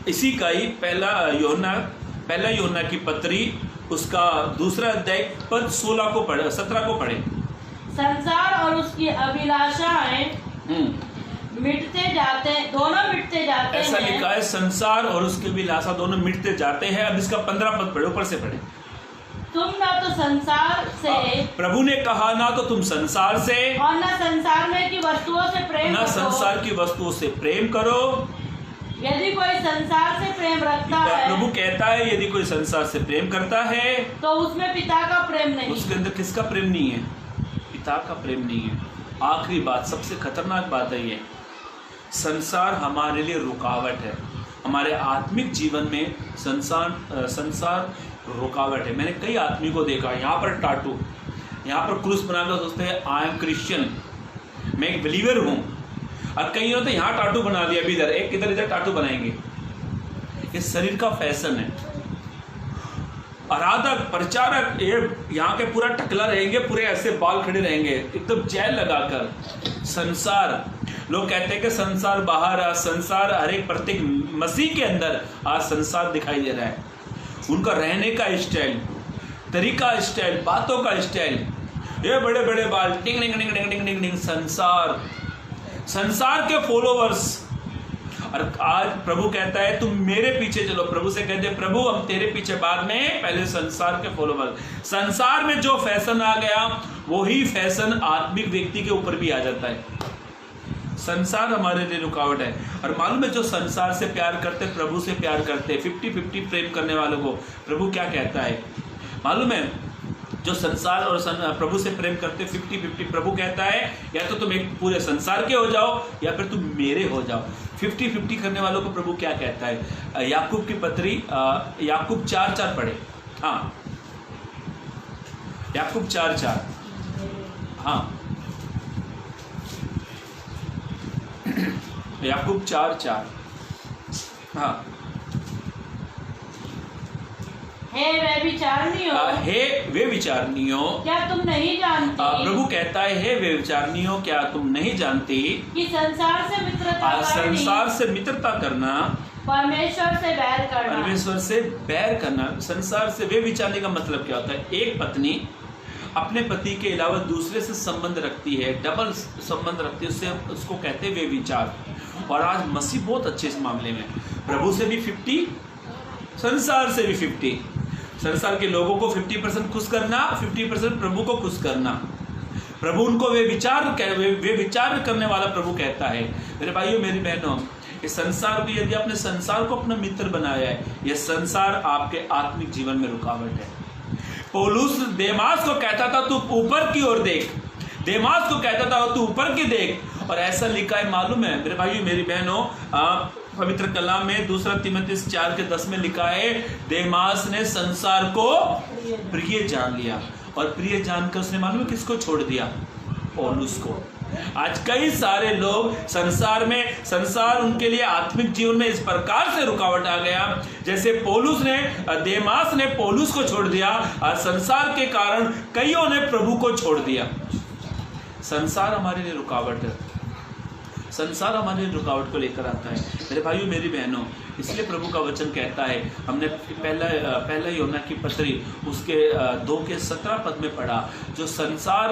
इसी का ही पहला यूहन्ना की पत्री, उसका 2 अध्याय पद 16 को पढ़े, 17 को पढ़े। संसार और उसकी अभिलाषाएं दोनों मिटते जाते ऐसा हैं। लिखा है, संसार और उसकी अभिलाषा दोनों मिटते जाते हैं। अब इसका 15 पद पढ़ो, ऊपर से पढ़े। तुम ना तो संसार से, प्रभु ने कहा ना तो तुम संसार से और ना संसार में की वस्तुओं से प्रेम ना रखो। संसार की वस्तुओं से प्रेम करो। यदि कोई संसार से प्रेम रखता है, प्रभु कहता है यदि कोई संसार से प्रेम करता है तो उसमें पिता का प्रेम नहीं। उसके अंदर किसका प्रेम नहीं है? पिता का प्रेम नहीं है। आखिरी बात, सबसे खतरनाक बात है ये, संसार हमारे लिए रुकावट है। हमारे आत्मिक जीवन में संसार रुकावट है। मैंने कई आदमी को देखा, यहाँ पर टाटू, यहाँ पर क्रूस बनाकर सोचते हैं आई एम क्रिश्चियन, मैं एक बिलीवर हूँ। और कई होते यहाँ टाटू बना दिया, अभी इधर एक इधर टाटू बनाएंगे। ये शरीर का फैशन है। आराधक, प्रचारक, ये यहाँ के पूरा टकला रहेंगे, पूरे ऐसे बाल खड़े रहेंगे, एकदम जेल लगाकर। संसार, लोग कहते हैं कि संसार बाहर आ, संसार हर एक प्रत्येक मसीह के अंदर आज संसार दिखाई दे रहा है। उनका रहने का स्टाइल, तरीका स्टाइल, बातों का स्टाइल, ये बड़े बड़े बाल, टिंग टिंग टिंग टिंग टिंग टिंग टिंग, संसार के फॉलोवर्स। और आज प्रभु कहता है तुम मेरे पीछे चलो। प्रभु से कहते हैं प्रभु हम तेरे पीछे, बाद में पहले संसार के फॉलोवर। संसार में जो फैशन आ गया वही फैशन आत्मिक व्यक्ति के ऊपर भी आ जाता है। संसार हमारे लिए रुकावट है। और मालूम है जो संसार से प्यार करते, प्रभु से प्यार करते, 50-50 प्रेम करने वालों को प्रभु क्या कहता है मालूम है? जो संसार और प्रभु से प्रेम करते 50-50, प्रभु कहता है या तो तुम एक पूरे संसार के हो जाओ या फिर तुम मेरे हो जाओ। 50-50 करने वालों को प्रभु क्या कहता है? याकूब की पत्री, याकूब 4:4 पढ़े। हाँ, याकूब 4:4। हाँ, याकूब 4:4। हाँ, हे व्यभिचारिणियों, हे व्यभिचारिणियों, क्या तुम नहीं जानती? प्रभु कहता है हे व्यभिचारिणियों, क्या तुम नहीं जानती कि संसार से मित्रता करनी, संसार से मित्रता करना परमेश्वर से बैर करना। परमेश्वर से बैर करना। संसार से व्यभिचारने का मतलब क्या होता है? एक पत्नी अपने पति के अलावा दूसरे से संबंध रखती है, डबल संबंध रखती है, उससे उसको कहते हैं व्यभिचार। और आज मसीह बहुत अच्छे इस मामले में, प्रभु से भी 50, संसार से भी 50। संसार के लोगों को 50% खुश करना, 50% प्रभु को खुश करना। प्रभु उनको वे विचार करने वाला प्रभु कहता है। मेरे भाइयों मेरी बहनों, इस संसार को, यदि आपने संसार को अपना मित्र बनाया है, यह संसार आपके आत्मिक जीवन में रुकावट है। पौलुस देमास को कहता था तू ऊपर की ओर देख, देमास को कहता था तू ऊपर की देख। और ऐसा लिखा है मालूम है मेरे भाइयों मेरी बहनों, पवित्र कलाम में 2 तीमुथियुस 4:10 में लिखा है देमास ने संसार को प्रिय जान लिया। और प्रिय जानकर उसने मालूम है किसको छोड़ दिया? पौलुस को। आज कई सारे लोग संसार उनके लिए आत्मिक जीवन में इस प्रकार से रुकावट आ गया, जैसे पौलुस ने, देमास ने पौलुस को छोड़ दिया और संसार के कारण कईयों ने प्रभु को छोड़ दिया। संसार हमारे लिए रुकावट है। संसार हमारे रुकावट को लेकर आता है मेरे भाइयों मेरी बहनों। इसलिए प्रभु का वचन कहता है, हमने पहला यूहन्ना की पत्री उसके 2:17 पद में पढ़ा, जो संसार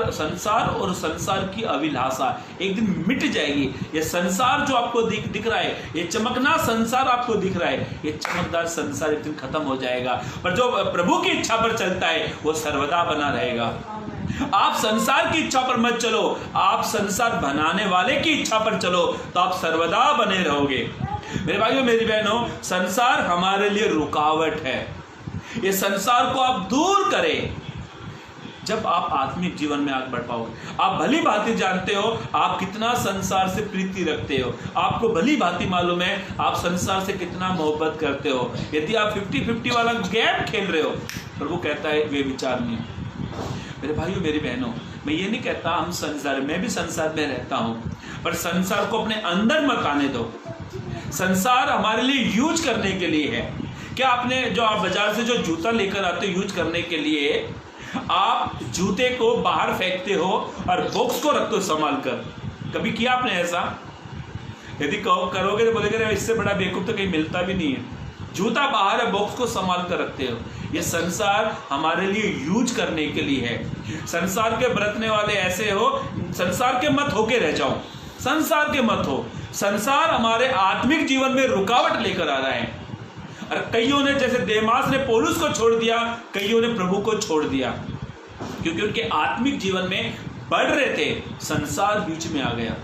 और संसार की अभिलाषा एक दिन मिट जाएगी। ये संसार जो आपको दिख रहा है, ये चमकना संसार आपको दिख रहा है, ये चमकदार संसार एक दिन खत्म हो जाएगा। पर जो प्रभु की इच्छा पर चलता है वो सर्वदा बना रहेगा। आप संसार की इच्छा पर मत चलो, आप संसार बनाने वाले की इच्छा पर चलो, तो आप सर्वदा बने रहोगे। मेरे भाइयों मेरी बहनों, संसार हमारे लिए रुकावट है। ये संसार को आप दूर करें, जब आप आत्मिक जीवन में आगे बढ़ पाओगे। आप भली भांति जानते हो आप कितना संसार से प्रीति रखते हो, आपको भली भांति मालूम है आप संसार से कितना मोहब्बत करते हो। यदि आप 50-50 वाला गेम खेल रहे हो, प्रभु कहता है वे विचार नहीं। मेरे भाइयों मेरी बहनों, मैं ये नहीं कहता हम संसार, मैं भी संसार में रहता हूं, पर संसार को अपने अंदर मत आने दो। संसार हमारे लिए यूज करने के लिए है। क्या आपने जो आप बाजार से जो जूता लेकर आते हो यूज करने के लिए, आप जूते को बाहर फेंकते हो और बॉक्स को रखते हो संभाल कर? कभी किया आपने ऐसा? यदि करोगे तो बोलेगे इससे बड़ा बेवकूफ तो कहीं मिलता भी नहीं है। जूता बाहर है, बॉक्स को संभाल कर रखते हो। ये संसार हमारे लिए यूज करने के लिए है। संसार के बरतने वाले ऐसे हो, संसार के मत होके रह जाओ, संसार के मत हो। संसार हमारे आत्मिक जीवन में रुकावट लेकर आ रहा है। और कईयों ने, जैसे देमास ने पौलुस को छोड़ दिया, कईयों ने प्रभु को छोड़ दिया, क्योंकि उनके आत्मिक जीवन में बढ़ रहे थे, संसार बीच में आ गया।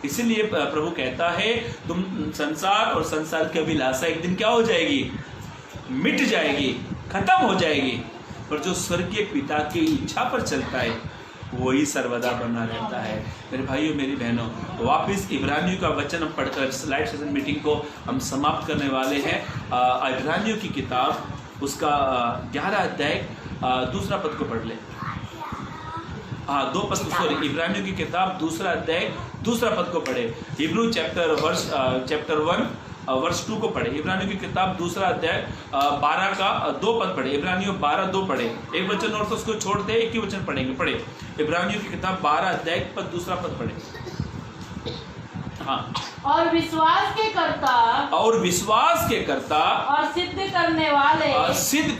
इसीलिए प्रभु कहता है तुम संसार और संसार की अभिलाषा एक दिन क्या हो जाएगी, मिट जाएगी, खत्म हो जाएगी। पर जो स्वर्गीय पिता की इच्छा पर चलता है वही सर्वदा बना रहता है। मेरे भाइयों मेरी बहनों, वापस इब्रानियों का वचन हम पढ़कर लाइव सेशन मीटिंग को हम समाप्त करने वाले हैं। इब्रानियों की किताब उसका 11 अध्याय 2 पद को पढ़ ले। हाँ, 2 पद, सॉरी, इब्रानियों की किताब 2 अध्याय 2 पद को पढ़े। हिब्रू चैप्टर 1 वर्ष 2 को पढ़े। इब्रानियों की किताब 2 अध्याय 12 का 2 पद पढ़े। इब्रानियों 12:2 पढ़े। एक वचन और तो उसको छोड़ दे, एक ही वचन पढ़ेंगे। पढ़े इब्रानियों की किताब 12 अध्याय 2 पद पढ़े। हाँ। और विश्वास के कर्ता और सिद्ध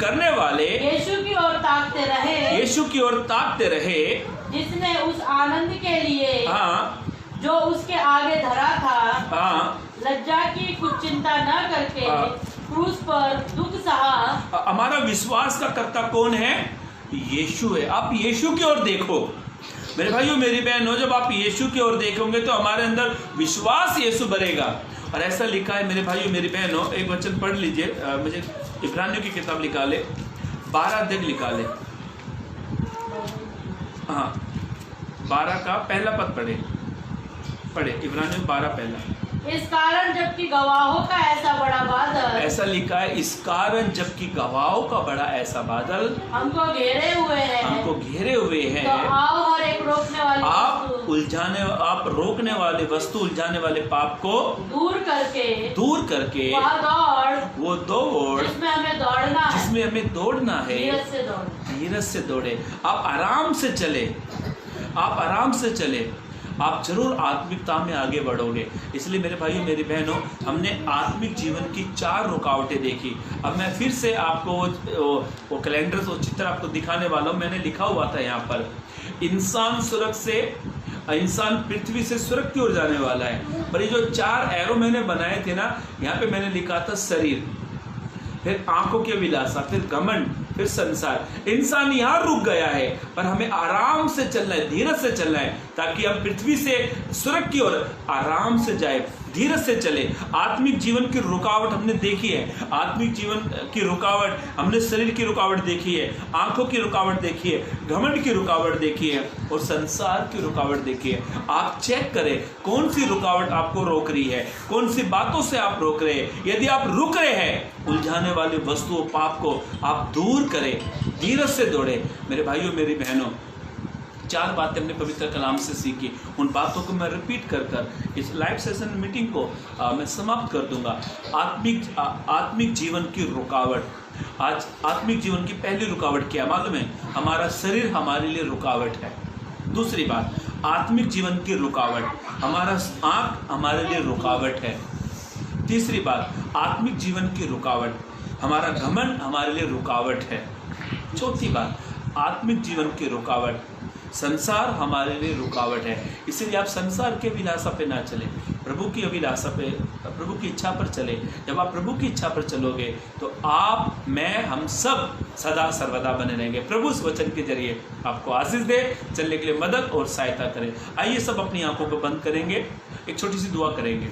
करने वाले यीशु की ओर ताकते रहे, जिसने उस आनंद के लिए जो उसके आगे धरा था लज्जा की कुछ चिंता न करके क्रूस पर दुख सहा। हमारा विश्वास का कर्ता कौन है? यीशु है। आप यीशु की ओर देखो मेरे भाइयों मेरी बहनों, जब आप यीशु की ओर देखोगे तो हमारे अंदर विश्वास यीशु भरेगा। और ऐसा लिखा है मेरे भाइयों मेरी बहनों, एक वचन पढ़ लीजिए, मुझे इब्रानियों की किताब निकाले, 12 अध्याय निकाले। हाँ, 12 का पहला पद पढ़े इब्रानियों 12 पहला। इस कारण जबकि गवाहों का ऐसा बड़ा बादल, ऐसा लिखा है, इस कारण जबकि गवाहों का बड़ा ऐसा बादल हमको घेरे हुए हैं, तो आओ हर एक रोकने वाले वस्तु उलझाने वाले पाप को दूर करके वो दौड़ जिसमें हमें दौड़ना है, धीरज से दौड़े। आप आराम से चले, आप जरूर आत्मिकता में आगे बढ़ोगे। इसलिए मेरे भाइयों मेरी बहनों, हमने आत्मिक जीवन की 4 रुकावटें देखी। अब मैं फिर से आपको वो कैलेंडर, वो चित्र आपको दिखाने वाला हूँ। मैंने लिखा हुआ था यहाँ पर, इंसान पृथ्वी से स्वर्ग की ओर जाने वाला है। पर ये जो 4 एरो मैंने बनाए थे ना, यहाँ पे मैंने लिखा था शरीर, फिर आंखों की अभिलाषा, फिर घमंड, फिर संसार। इंसान यहाँ रुक गया है, पर हमें आराम से चलना है, धीरज से चलना है, ताकि हम पृथ्वी से स्वर्ग की ओर आराम से जाए, धीरज से चले। आत्मिक जीवन की रुकावट हमने देखी है, आत्मिक जीवन की रुकावट हमने शरीर की रुकावट देखी है, आंखों की रुकावट देखी है, घमंड की रुकावट देखी है और संसार की रुकावट देखी है। आप चेक करें कौन सी रुकावट आपको रोक रही है, कौन सी बातों से आप रोक रहे हैं। यदि आप रुक रहे हैं, उलझाने वाली वस्तुओं पाप को आप दूर करें, धीरज से दौड़े। मेरे भाइयों मेरी बहनों, 4 बातें हमने पवित्र कलाम से सीखी। उन बातों को मैं रिपीट कर इस लाइव सेशन मीटिंग को मैं समाप्त कर दूंगा। आत्मिक जीवन की रुकावट। आज आत्मिक जीवन की पहली रुकावट क्या मालूम है? हमारा शरीर हमारे लिए रुकावट है। दूसरी बात, आत्मिक जीवन की रुकावट, हमारा आँख हमारे लिए रुकावट है। तीसरी बात, आत्मिक जीवन की रुकावट, हमारा घमंड हमारे लिए रुकावट है। चौथी बात, आत्मिक जीवन की रुकावट, संसार हमारे लिए रुकावट है। इसलिए आप संसार के अभिलाषा पे ना चले, प्रभु की अभिलाषा पे, प्रभु की इच्छा पर चले। जब आप प्रभु की इच्छा पर चलोगे तो आप, मैं, हम सब सदा सर्वदा बने रहेंगे। प्रभु इस वचन के जरिए आपको आशीष दे, चलने के लिए मदद और सहायता करें। आइए सब अपनी आंखों को बंद करेंगे, एक छोटी सी दुआ करेंगे।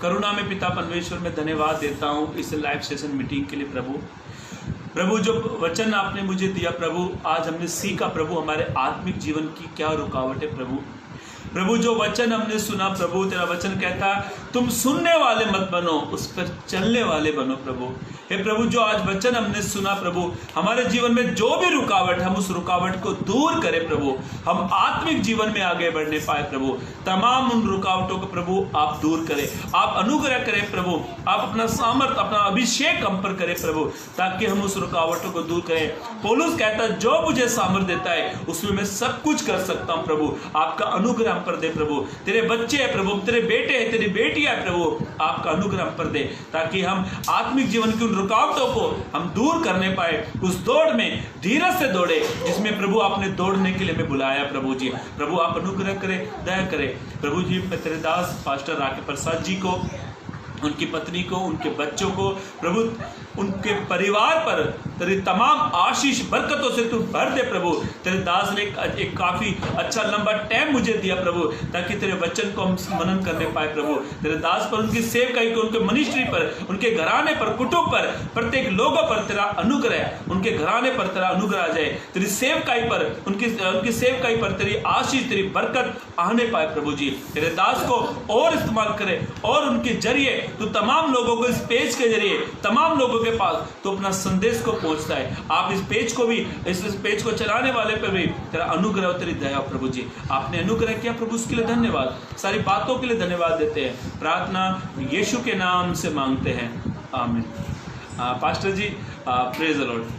करुणा में पिता परमेश्वर में धन्यवाद देता हूँ इस लाइव सेशन मीटिंग के लिए। प्रभु जो वचन आपने मुझे दिया प्रभु, आज हमने सीखा प्रभु हमारे आत्मिक जीवन की क्या रुकावट है प्रभु जो वचन हमने सुना प्रभु, तेरा वचन कहता तुम सुनने वाले मत बनो, उस पर चलने वाले बनो प्रभु। हे प्रभु, जो आज वचन हमने सुना प्रभु, हमारे जीवन में जो भी रुकावट, हम उस रुकावट को दूर करें प्रभु, हम आत्मिक जीवन में आगे बढ़ने पाए प्रभु। तमाम उन रुकावटों को प्रभु आप दूर करें, आप अनुग्रह करें प्रभु, आप अपना सामर्थ, अपना अभिषेक हम पर करें प्रभु, ताकि हम उस रुकावटों को दूर करें। पौलुस कहता जो मुझे सामर्थ देता है उसमें मैं सब कुछ कर सकता हूँ प्रभु। आपका अनुग्रह हम पर दे प्रभु। तेरे बच्चे हैं प्रभु, तेरे बेटे हैं, तेरी बेटी बेटियां प्रभु आपका अनुग्रह हम पर दे, ताकि हम आत्मिक जीवन की उन रुकावटों को हम दूर करने पाए, उस दौड़ में धीरज से दौड़े जिसमें प्रभु आपने दौड़ने के लिए हमें बुलाया। प्रभु जी, प्रभु आप अनुग्रह करें, दया करें। प्रभु जी, मैं तेरे दास पास्टर राके प्रसाद जी को, उनकी पत्नी को, उनके बच्चों को, प्रभु उनके परिवार पर तेरी तमाम आशीष बरकतों से तू भर दे। प्रभु तेरे दास ने एक काफ़ी अच्छा लंबा टाइम मुझे दिया प्रभु, ताकि तेरे वचन को हम मनन करने पाए। प्रभु तेरे दास पर, उनकी सेवकाई को, उनके मिनिस्ट्री पर, उनके घराने पर, कुटुंब पर, प्रत्येक लोगों पर तेरा अनुग्रह, उनके घराने पर तेरा अनुग्रह आ जाए। तेरी सेवकाई पर, उनकी सेवकाई पर तेरी आशीष, तेरी बरकत आने पाए। प्रभु जी तेरे दास को और इस्तेमाल करे, और उनके जरिए तू तमाम लोगों को, इस पेज के जरिए तमाम लोगों के पास तो अपना संदेश को पहुंचता है। आप इस पेज को भी, इस पेज को चलाने वाले पे भी तेरा अनुग्रह और तेरी दया। प्रभु जी आपने अनुग्रह किया प्रभु, उसके लिए धन्यवाद। सारी बातों के लिए धन्यवाद देते हैं। प्रार्थना यीशु के नाम से मांगते हैं, आमीन। Pastor ji, praise the Lord.